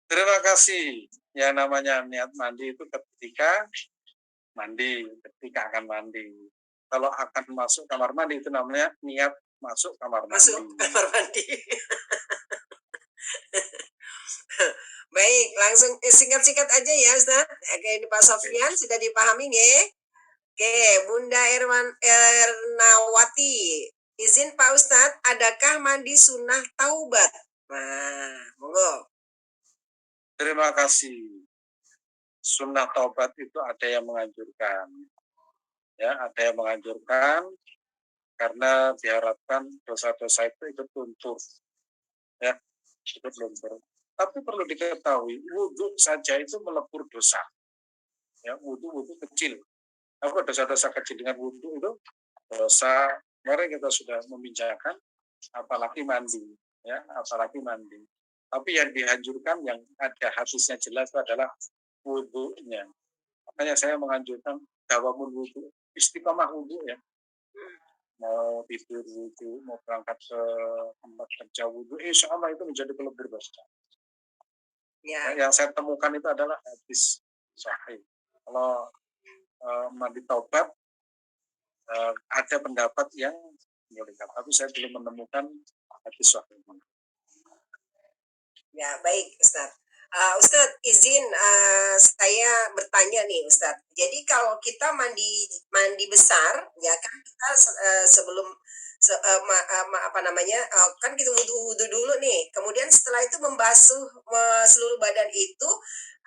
Terima kasih. Yang namanya niat mandi itu ketika mandi, ketika akan mandi. Kalau akan masuk kamar mandi itu namanya niat masuk kamar mandi.
Masuk kamar mandi. Baik, langsung singkat-singkat aja ya Ustaz. Oke, Pak Sofyan sudah dipahami ya. Oke, Bunda Ernawati, izin Pak Ustadz, adakah mandi sunnah taubat? Nah, monggo.
Terima kasih. Sunnah taubat itu ada yang menganjurkan. Ya, ada yang menganjurkan karena diharapkan dosa-dosa itu ikut luntur. Ya, ikut luntur. Tapi perlu diketahui, wudhu saja itu melebur dosa. Ya, wudhu kecil. Apa dosa-dosa kecil dengan wudhu itu dosa, kemarin kita sudah membicarakan, apalagi mandi, ya, apalagi mandi. Tapi yang dianjurkan, yang ada hadisnya jelas itu adalah wudhunya. Makanya saya menganjurkan dawamul wudu, istiqomah wudu ya. Mau tidur wudu, mau berangkat ke tempat kerja wudu, insya Allah itu menjadi pelebur dosa.
Ya,
Yang saya temukan itu adalah hadis sahih. Kalau mandi taubat, ada pendapat yang menyebutkan, tapi saya belum menemukan hadis sahih.
ya baik Ustadz. Ustadz izin saya bertanya nih Ustadz. Jadi kalau kita mandi besar, ya kan kita sebelum apa namanya, kan kita wudhu dulu nih. Kemudian setelah itu membasuh seluruh badan itu,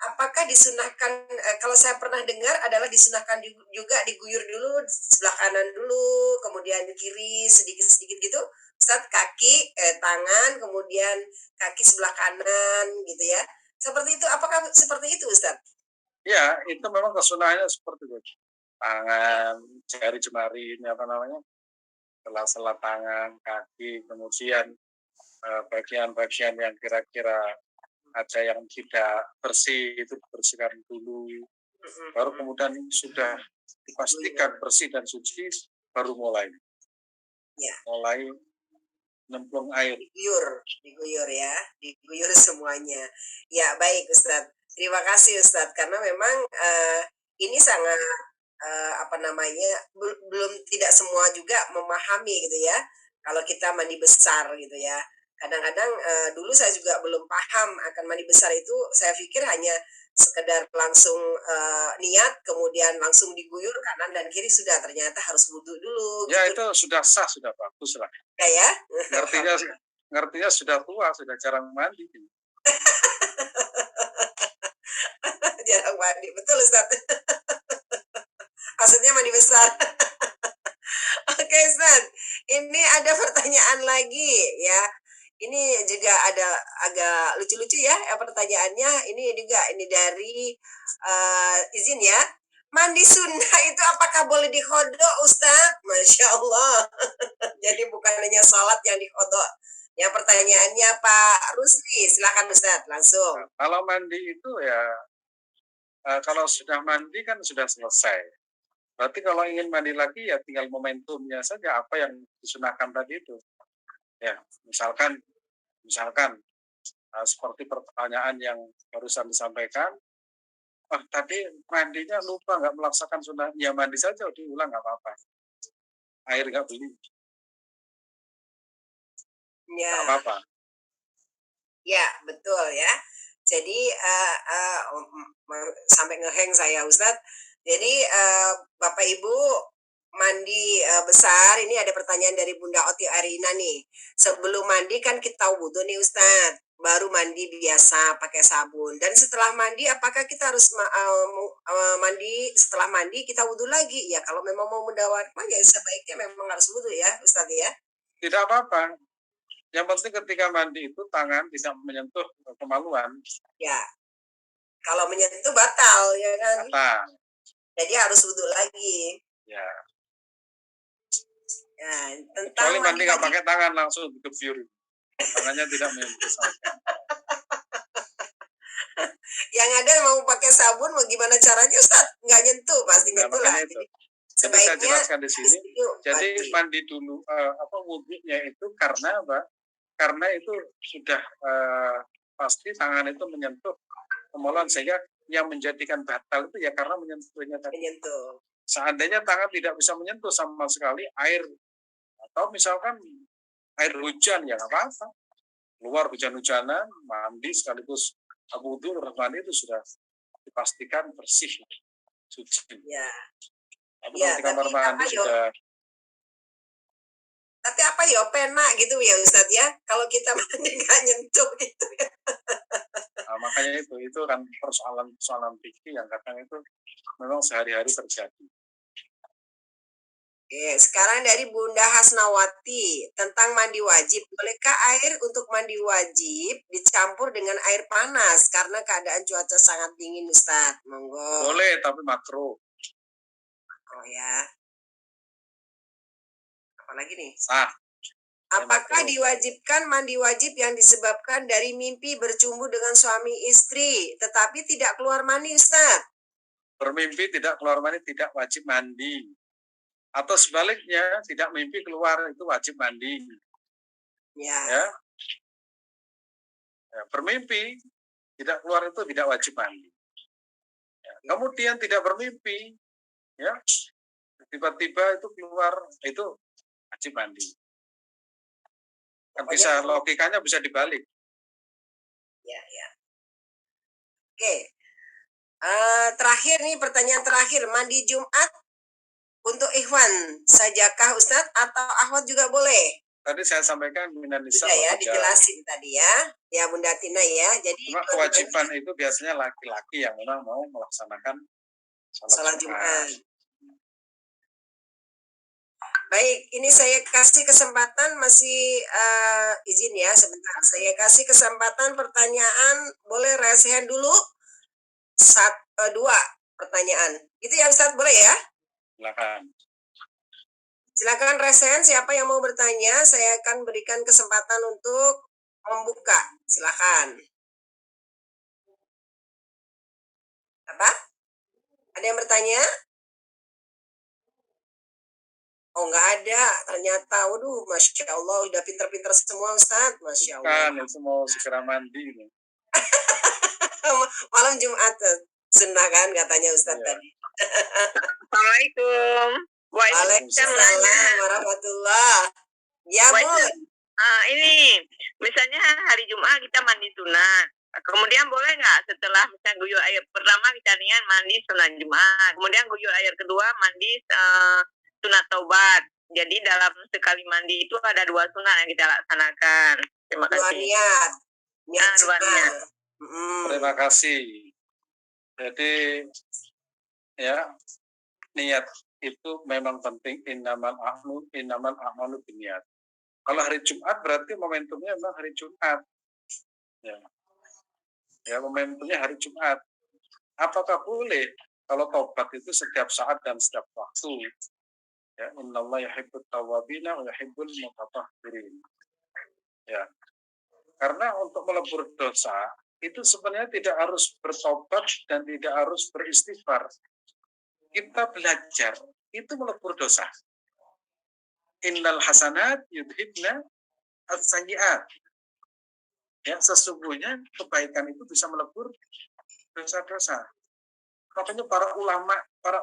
apakah disunahkan? Kalau saya pernah dengar adalah disunahkan juga diguyur dulu sebelah kanan dulu, kemudian kiri sedikit-sedikit gitu. Ustadz kaki, tangan, kemudian kaki sebelah kanan gitu ya. Seperti itu, apakah seperti itu Ustaz?
Ya, itu memang kesunahannya seperti itu. Tangan, jari jemari, ini apa namanya, sela-sela tangan, kaki, kemudian bagian-bagian yang kira-kira ada yang tidak bersih itu dibersihkan dulu. Baru kemudian sudah dipastikan bersih dan suci, baru mulai.
Ya.
Mulai nyemplung air.
Diguyur ya, diguyur semuanya. Ya baik Ustadz, terima kasih Ustadz karena memang ini sangat apa namanya belum tidak semua juga memahami gitu ya. Kalau kita mandi besar gitu ya, kadang-kadang dulu saya juga belum paham akan mandi besar itu. Saya pikir hanya sekedar langsung niat kemudian langsung diguyur kanan dan kiri sudah, ternyata harus wudhu dulu.
Ya
gitu.
itu sudah sah, sudah bagus lah.
Ya.
Ngertinya sudah tua, sudah jarang mandi.
Jarang mandi, betul Ustaz. Maksudnya mandi besar. Oke Ustaz, ini ada pertanyaan lagi ya. Ini juga ada agak lucu-lucu ya pertanyaannya. Ini juga ini dari izin ya. Mandi sunnah itu apakah boleh dikodok Ustaz? Masya Allah. Jadi bukan hanya sholat yang dikodok. Yang pertanyaannya Pak Rusli, silakan Ustaz langsung.
Nah, kalau mandi itu ya, kalau sudah mandi kan sudah selesai. Berarti kalau ingin mandi lagi ya tinggal momentumnya saja apa yang disunahkan tadi itu. Ya, misalkan seperti pertanyaan yang barusan disampaikan, tadi mandinya lupa nggak melaksanakan sunnah, ya mandi saja diulang nggak apa-apa. Air nggak beli,
Ya.
nggak apa-apa.
Ya, betul ya. Jadi sampai ngeheng saya Ustadz. Jadi Bapak Ibu mandi besar, ini ada pertanyaan dari Bunda Oti Arina nih. Sebelum mandi kan kita wudhu nih Ustadz, baru mandi biasa pakai sabun. Dan setelah mandi apakah kita harus mandi, setelah mandi kita wudhu lagi? Ya kalau memang mau mendawarkan ya sebaiknya memang harus wudhu ya Ustadz ya.
Tidak apa-apa. Yang penting ketika mandi itu tangan tidak menyentuh kemaluan.
Ya. Kalau menyentuh batal ya kan.
Batal.
Jadi harus wudhu lagi.
Ya.
Ya,
kecuali mandi nggak pakai tangan langsung digebyur. Tangannya tidak menyentuh saja.
Yang ada mau pakai sabun, mau gimana caranya Ustaz? Nggak nyentuh, pasti nyentuh lah.
Jadi saya jelaskan di sini. Jadi mandi dulu wudhunya itu karena apa? Karena itu sudah pasti tangan itu menyentuh kemaluan, sehingga yang menjadikan batal itu ya karena menyentuhnya tadi.
Menyentuh.
Seandainya tangan tidak bisa menyentuh sama sekali air, atau misalkan air hujan ya nggak apa-apa. Keluar hujan-hujanan, mandi sekaligus wudhu, mandi itu sudah dipastikan bersih, suci.
Ya.
Tapi ya, di kamar mandi sudah.
Tapi apa ya pena gitu ya Ustadz ya, kalau kita mandi nggak nyentuh gitu ya.
Nah, makanya itu kan persoalan fikih yang kadang itu memang sehari-hari terjadi.
Oke, sekarang dari Bunda Hasnawati tentang mandi wajib. Bolehkah air untuk mandi wajib dicampur dengan air panas karena keadaan cuaca sangat dingin Ustadz? Monggo.
Boleh, tapi makruh.
Oh ya. Apalagi nih?
Sah.
Apakah diwajibkan mandi wajib yang disebabkan dari mimpi bercumbu dengan suami istri, tetapi tidak keluar mani, Ustaz?
bermimpi tidak keluar mandi tidak wajib mandi. Atau sebaliknya, tidak mimpi keluar itu wajib mandi.
Ya.
Ya. Ya, bermimpi tidak keluar itu tidak wajib mandi. Ya. Kemudian tidak bermimpi, ya tiba-tiba itu keluar itu wajib mandi. Kan bisa logikanya bisa dibalik.
Ya, ya. Oke. Terakhir nih pertanyaan terakhir, mandi Jumat untuk ikhwan sajakah Ustadz atau akhwat juga boleh?
Tadi saya sampaikan minan nisa
ya, dijelasin tadi ya Bunda Tina ya. Jadi
cuma kewajiban itu biasanya laki-laki yang memang mau melaksanakan sholat Jumat.
Baik, ini saya kasih kesempatan masih izin ya sebentar. Saya kasih kesempatan pertanyaan, boleh raise hand dulu. 2 pertanyaan. Itu ya Ustadz, boleh ya?
Silakan.
Silakan raise hand, siapa yang mau bertanya, saya akan berikan kesempatan untuk membuka. Silakan. Apa? Ada yang bertanya? Oh, nggak ada. Ternyata, waduh, Masya Allah, udah pinter-pinter semua, Ustadz. Masya Allah.
Kan, itu mau segera mandi.
Malam Jumat, sunnah kan katanya Ustadz tadi.
Assalamualaikum.
Waalaikumsalam warahmatullah. Ya, Bu.
Ini, misalnya hari Jumat kita mandi sunat. Kemudian boleh nggak setelah misalnya guyur air pertama kita niat mandi sunat Jumat. Kemudian guyur air kedua mandi sunat taubat. Jadi dalam sekali mandi itu ada 2 sunat yang kita laksanakan. Terima kasih.
Dua niat.
Terima kasih. Jadi ya niat itu memang penting. Innamal a'malu binniyat. Kalau hari Jumat berarti momentumnya memang hari Jumat. Ya, momentumnya hari Jumat. Apakah boleh kalau taubat itu setiap saat dan setiap waktu? Ya, innallaha yuhibbut tawwabina wa yuhibbul mutatahhirin. Ya. Karena untuk melebur dosa itu sebenarnya tidak harus bertobat dan tidak harus beristighfar. Kita belajar itu melebur dosa. Innal hasanat yudhibna as-sayyi'at. Ya, sesungguhnya kebaikan itu bisa melebur dosa-dosa. Makanya para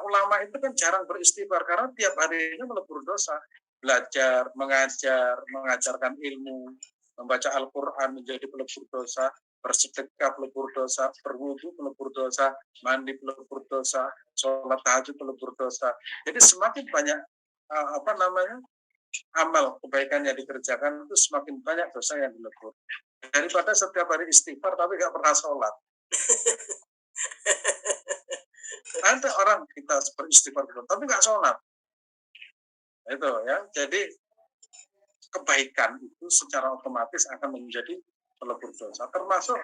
ulama itu kan jarang beristighfar karena tiap harinya melebur dosa. Belajar, mengajar, mengajarkan ilmu, membaca Al-Quran menjadi pelebur dosa, bersedekah pelebur dosa, berwudu pelebur dosa, mandi pelebur dosa, sholat tahajud pelebur dosa. Jadi semakin banyak amal kebaikan yang dikerjakan itu semakin banyak dosa yang dilebur. Daripada setiap hari istighfar tapi nggak pernah sholat. Ada orang kita beristighfar tapi nggak sholat. Itu ya. Jadi kebaikan itu secara otomatis akan menjadi pelebur dosa. Termasuk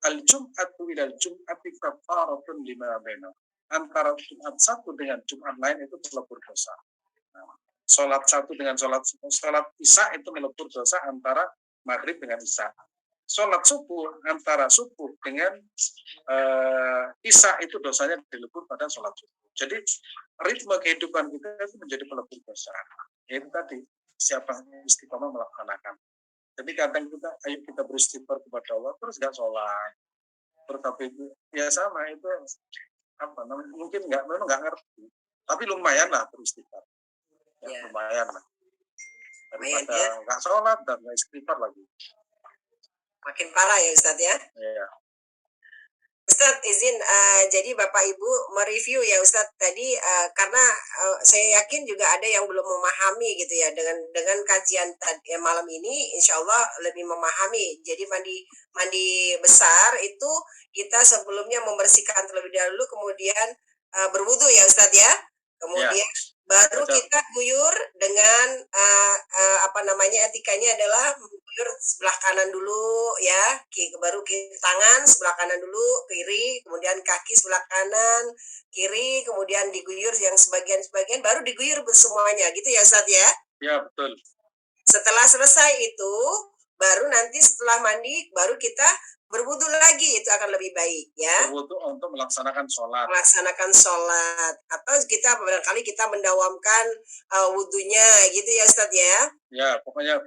al-jum'atu ilal jum'ati kafaratun lima bainahum. Antara Jumat satu dengan Jumat lain itu pelebur dosa. Nah, sholat satu dengan sholat Isya itu melebur dosa antara maghrib dengan Isya. Sholat subuh antara subuh dengan Isya itu dosanya dilebur pada sholat subuh. Jadi ritme kehidupan kita itu menjadi pelebur dosa. Itu tadi siapa yang istiqomah melaksanakan. Jadi kadang ayo kita beristighfar kepada Allah terus nggak sholat. Terus tapi itu ya sama itu mungkin memang nggak ngerti. Tapi lumayan lah beristighfar. Ya, lumayan lah. Daripada nggak sholat dan nggak istighfar lagi.
Makin parah ya Ustadz ya?
Iya.
Ustadz izin, jadi Bapak Ibu mereview ya Ustadz tadi karena saya yakin juga ada yang belum memahami gitu ya dengan kajian malam ini, insya Allah lebih memahami. Jadi mandi besar itu kita sebelumnya membersihkan terlebih dahulu, kemudian berwudu ya Ustadz ya, kemudian baru kita guyur dengan etikanya adalah guyur sebelah kanan dulu ya, baru tangan sebelah kanan dulu, kiri, kemudian kaki sebelah kanan, kiri, kemudian diguyur yang sebagian, baru diguyur semuanya gitu ya Ustadz ya?
Ya betul.
Setelah selesai itu baru nanti setelah mandi baru kita berwudu lagi, itu akan lebih baik ya.
Berwudu untuk melaksanakan sholat.
Melaksanakan sholat, atau kita barangkali kita mendawamkan wudunya gitu ya Ustadz ya.
Ya, pokoknya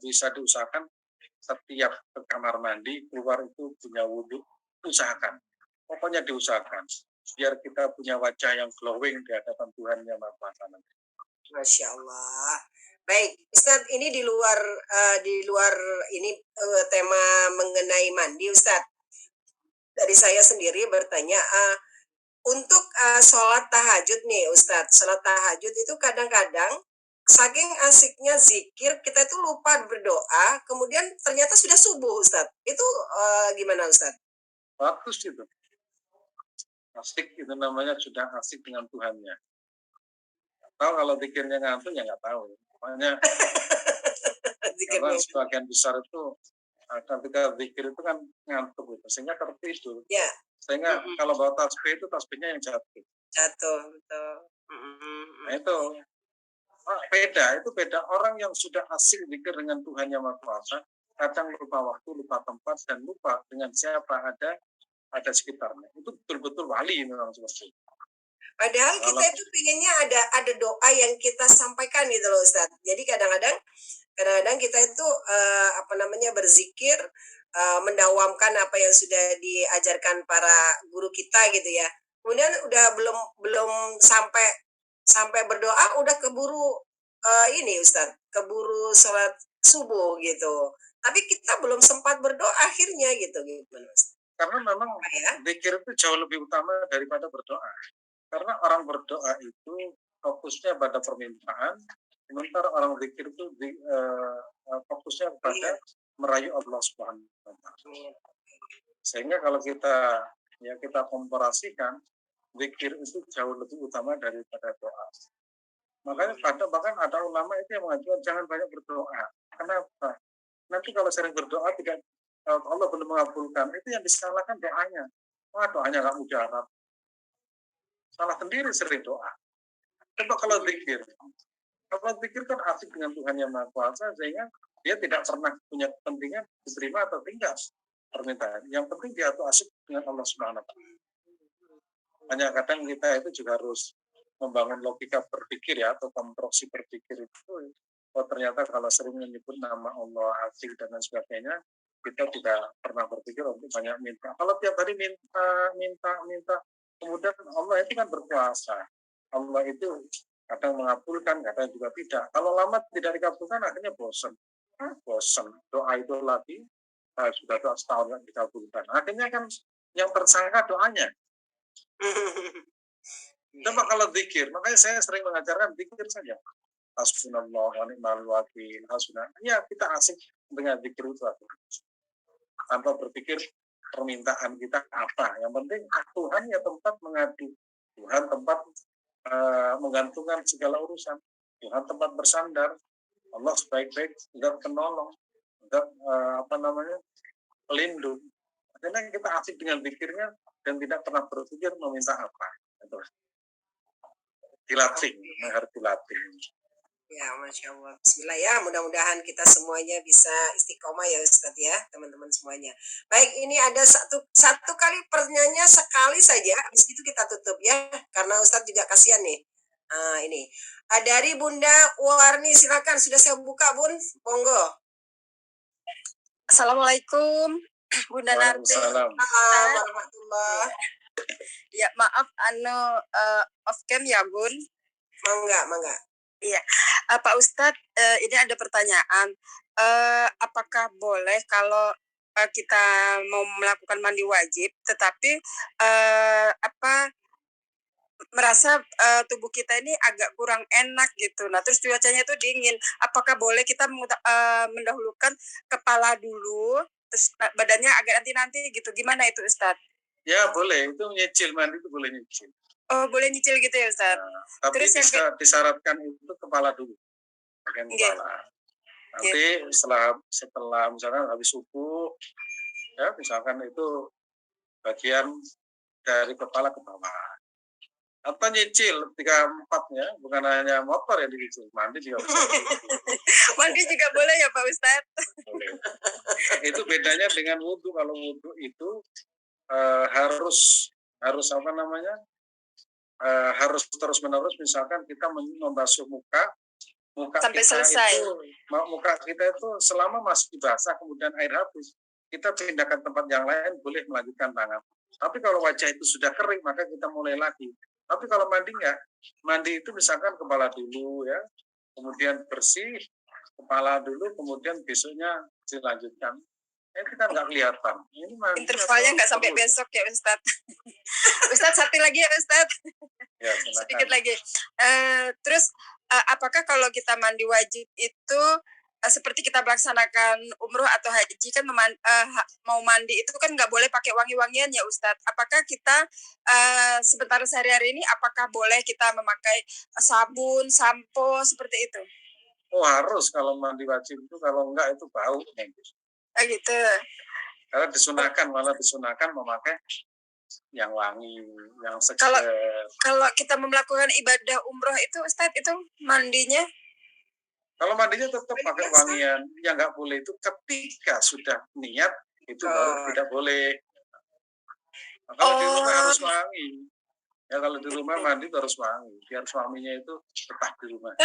bisa diusahakan setiap ke kamar mandi keluar itu punya wudu, usahakan. Pokoknya diusahakan biar kita punya wajah yang glowing di hadapan Tuhan Yang Maha Kuasa.
Masya Allah. Baik, Ustadz, ini di luar ini tema mengenai mandi, Ustadz. Dari saya sendiri bertanya, untuk sholat tahajud nih, Ustadz. Sholat tahajud itu kadang-kadang saking asiknya zikir, kita itu lupa berdoa, kemudian ternyata sudah subuh, Ustadz. Itu gimana, Ustadz?
Bagus itu. Asik itu namanya sudah asik dengan Tuhannya. Tahu kalau zikirnya ngantuk ya nggak tahu. Makanya karena sebagian besar itu ketika zikir itu kan ngantuk gitu, sehingga tertidur.
Ya.
Sehingga kalau bawa tasbih itu tasbihnya yang jatuh.
Jatuh, betul.
Nah itu beda. Orang yang sudah asik zikir dengan Tuhan Yang Maha Kuasa, kadang lupa waktu, lupa tempat, dan lupa dengan siapa ada sekitarnya. Itu betul-betul wali memang seperti itu.
Padahal kita itu pinginnya ada doa yang kita sampaikan gitu loh Ustaz. Jadi kadang-kadang kita itu berzikir, mendawamkan apa yang sudah diajarkan para guru kita gitu ya. Kemudian udah belum sampai berdoa udah keburu ini Ustaz, keburu sholat subuh gitu. Tapi kita belum sempat berdoa akhirnya gitu gimana Ustaz?
Karena memang zikir itu jauh lebih utama daripada berdoa. Karena orang berdoa itu fokusnya pada permintaan, sementara orang zikir itu fokusnya pada merayu Allah Subhanahu wa Ta'ala. Sehingga kalau kita komparasikan, zikir itu jauh lebih utama daripada doa. Makanya bahkan ada ulama itu yang mengajukan jangan banyak berdoa. Kenapa? Nanti kalau sering berdoa tidak Allah belum mengabulkan, itu yang disalahkan doanya. Wah, doanya nggak mujarab. Salah sendiri sering doa. Coba kalau zikir kan asik dengan Tuhan Yang Maha Kuasa, sehingga dia tidak pernah punya kepentingan diterima atau tidak permintaan. Yang penting dia tuh asik dengan Allah Subhanahu wa Ta'ala. Hanya kadang kita itu juga harus membangun logika berpikir ya, atau konstruksi berpikir itu. Oh ternyata kalau sering menyebut nama Allah asik dan lain sebagainya, kita tidak pernah berpikir untuk banyak minta. Kalau tiap hari minta, kemudian Allah itu kan berkuasa. Allah itu kadang mengabulkan, kadang juga tidak. Kalau lama tidak dikabulkan, akhirnya bosan. Doa itu lagi, sudah doa setahun tidak dikabulkan. Akhirnya kan yang tersangka doanya. Coba kalau zikir, makanya saya sering mengajarkan zikir saja. Hasbunallah wa ni'mal wakil. Ya, kita asik dengan zikir itu. Tanpa berpikir permintaan kita apa. Yang penting Tuhan ya tempat mengadu. Tuhan tempat menggantungkan segala urusan. Tuhan tempat bersandar. Allah sebaik-baik zat penolong, zat pelindung. Karena kita asik dengan zikirnya dan tidak pernah berpikir meminta apa. Itu. Dilatih, harus dilatih.
Ya, Masya Allah. Bismillah ya, mudah-mudahan kita semuanya bisa istiqomah ya Ustadz ya, teman-teman semuanya. Baik, ini ada satu kali pertanyaannya sekali saja, habis itu kita tutup ya, karena Ustadz juga kasihan nih. Ini dari Bunda Warni, silakan, sudah saya buka Bun, monggo.
Assalamualaikum Bunda Narti.
Warahmatullah.
Ya maaf off cam ya Bun.
Mangga.
Iya, Pak Ustadz, ini ada pertanyaan. Apakah boleh kalau kita mau melakukan mandi wajib, tetapi merasa tubuh kita ini agak kurang enak gitu. Nah, terus cuacanya itu dingin. Apakah boleh kita mendahulukan kepala dulu, terus badannya agak nanti gitu? Gimana itu Ustadz?
Ya boleh, itu nyicil mandi itu boleh nyicil.
Oh, boleh nyicil gitu ya Ustaz.
Tapi terus bisa disyaratkan itu kepala dulu. Bagian kepala. Nanti setelah misalkan habis subuh, ya misalkan itu bagian dari kepala ke bawah. Atau nyicil 3/4-nya, bukan hanya motor yang dicicil, mandi juga bisa.
Mandi juga boleh ya Pak Ustadz?
Boleh. Itu bedanya dengan wudhu. Kalau wudhu itu harus apa namanya? Harus terus-menerus, misalkan kita membasuh muka
Sampai
kita
selesai.
muka kita itu selama masih basah kemudian air habis, kita pindahkan tempat yang lain, boleh melanjutkan tangan. Tapi kalau wajah itu sudah kering, maka kita mulai lagi. Tapi kalau mandi enggak, mandi itu misalkan kepala dulu ya, kemudian bersih kepala dulu, kemudian besoknya dilanjutkan. Ini kan nggak kelihatan. Ini mandi
Intervalnya nggak sampai
terus.
besok ya Ustadz. Ustadz satu lagi ya Ustadz.
Ya, silakan.
Sedikit lagi. Terus apakah kalau kita mandi wajib itu seperti kita melaksanakan umroh atau haji kan mau mandi itu kan nggak boleh pakai wangi-wangian ya Ustadz. Apakah kita sebentar sehari-hari ini apakah boleh kita memakai sabun, sampo seperti itu?
Oh harus, kalau mandi wajib itu, kalau enggak itu bau.
Gitu.
Karena malah disunahkan memakai yang wangi, yang segar.
Kalau kita melakukan ibadah umroh itu Ustadz, itu mandinya?
Kalau mandinya tetap pakai wangian. Yang nggak boleh itu ketika sudah niat, itu baru tidak boleh. Nah, kalau di rumah harus wangi. Ya kalau di rumah mandi harus wangi, biar suaminya itu betah di rumah.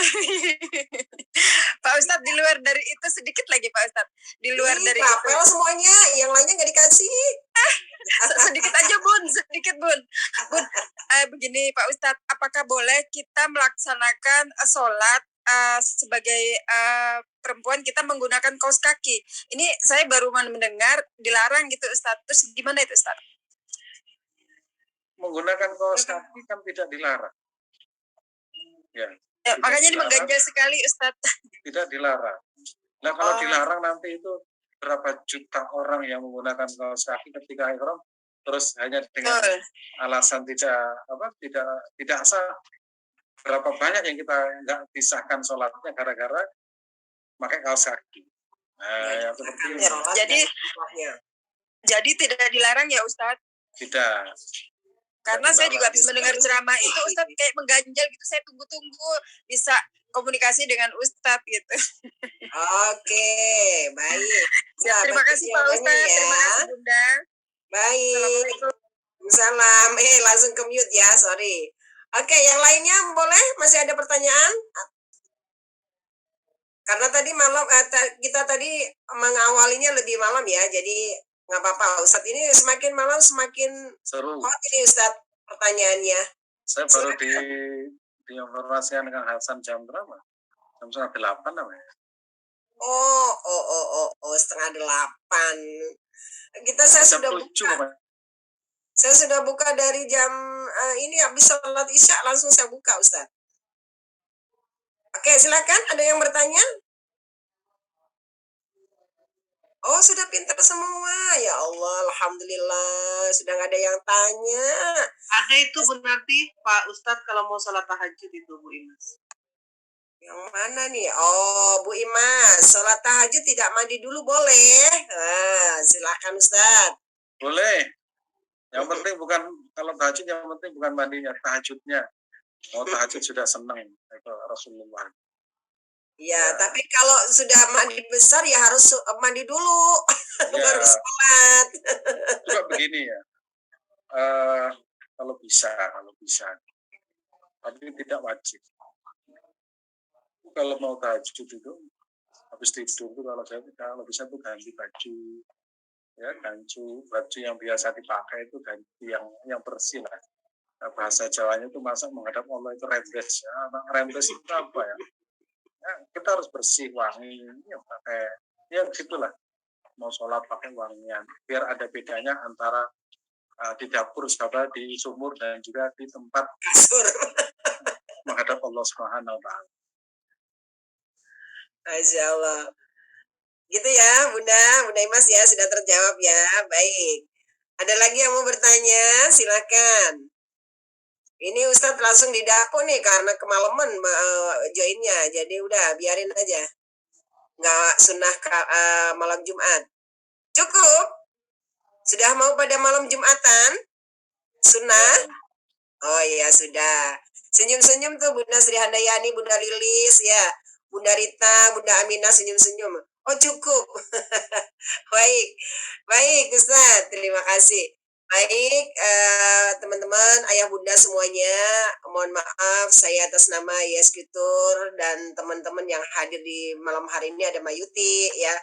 Pak Ustadz, di luar dari itu sedikit lagi Pak Ustadz. Di luar dari itu.
Semuanya, yang lainnya nggak dikasih.
Sedikit aja Bun, sedikit Bun. Begini Pak Ustadz, apakah boleh kita melaksanakan sholat sebagai perempuan kita menggunakan kaos kaki? Ini saya baru mendengar dilarang gitu Ustadz. Terus gimana itu Ustadz?
Menggunakan kaos kaki kan tidak dilarang. Ya,
makanya ini mengganjal sekali Ustadz.
Tidak dilarang. Nah kalau dilarang nanti itu berapa juta orang yang menggunakan kaos kaki ketika ihram, terus hanya dengan alasan tidak sah. Berapa banyak yang kita nggak disahkan sholatnya gara-gara pakai kaos kaki. Nah, yang seperti ini.
Jadi tidak dilarang ya Ustadz?
Tidak.
Karena saya juga habis mendengar ceramah itu Ustadz kayak mengganjal gitu, saya tunggu-tunggu bisa komunikasi dengan Ustadz gitu.
Oke, baik.
Terima kasih Pak Ustadz, terima kasih Bunda.
Baik. Salam. Langsung ke mute ya, sorry. Oke, yang lainnya boleh? Masih ada pertanyaan? Karena tadi malam kita tadi mengawalinya lebih malam ya, jadi nggak apa-apa Ustadz, ini semakin malam semakin
seru.
Ini Ustadz pertanyaannya.
Saya baru diinformasikan dengan Hasan jam berapa? Jam 8 namanya.
Oh, 7:30. Saya sudah buka. Saya sudah buka dari jam ini habis sholat isya langsung saya buka Ustadz. Oke, silakan, ada yang bertanya? Oh, sudah pintar semua. Ya Allah, alhamdulillah. Sudah nggak ada yang tanya.
Ada itu berarti Pak Ustadz kalau mau sholat tahajud itu Bu Imas.
Yang mana nih? Oh, Bu Imas, sholat tahajud tidak mandi dulu boleh? Silakan Ustadz.
Boleh. Yang penting bukan, kalau tahajud yang penting bukan mandinya, tahajudnya. Mau tahajud sudah senang. Itu Rasulullah.
Ya, tapi kalau sudah mandi besar ya harus mandi dulu, baru sholat.
Juga begini ya, kalau bisa, tapi tidak wajib. Kalau mau tahajud itu, habis tidur itu kalau bisa tuh ganti baju, ya baju yang biasa dipakai itu ganti yang bersih lah. Nah, bahasa Jawanya itu masa menghadap Allah itu rembes ya. Rembes itu apa ya? Ya, kita harus bersih, wangi, ya pakai, ya gitulah. Mau sholat pakai wangian, biar ada bedanya antara di dapur, di sumur, dan juga di tempat
kasur
menghadap Allah Subhanahu wa Ta'ala.
Masya Allah. Gitu ya, Bunda Imas ya, sudah terjawab ya. Baik. Ada lagi yang mau bertanya? Silakan. Ini Ustadz langsung di dapur nih karena kemalaman joinnya. Jadi udah biarin aja. Nggak sunnah malam Jumat. Cukup? Sudah mau pada malam Jumatan? Sunnah? Oh iya sudah. Senyum-senyum tuh Bunda Sri Handayani, Bunda Lilis ya. Bunda Rita, Bunda Aminah senyum-senyum. Oh cukup. baik. Baik, Ustaz. Terima kasih. Baik, teman-teman, ayah bunda semuanya, mohon maaf saya atas nama Yes Tutor dan teman-teman yang hadir di malam hari ini ada Mayuti ya,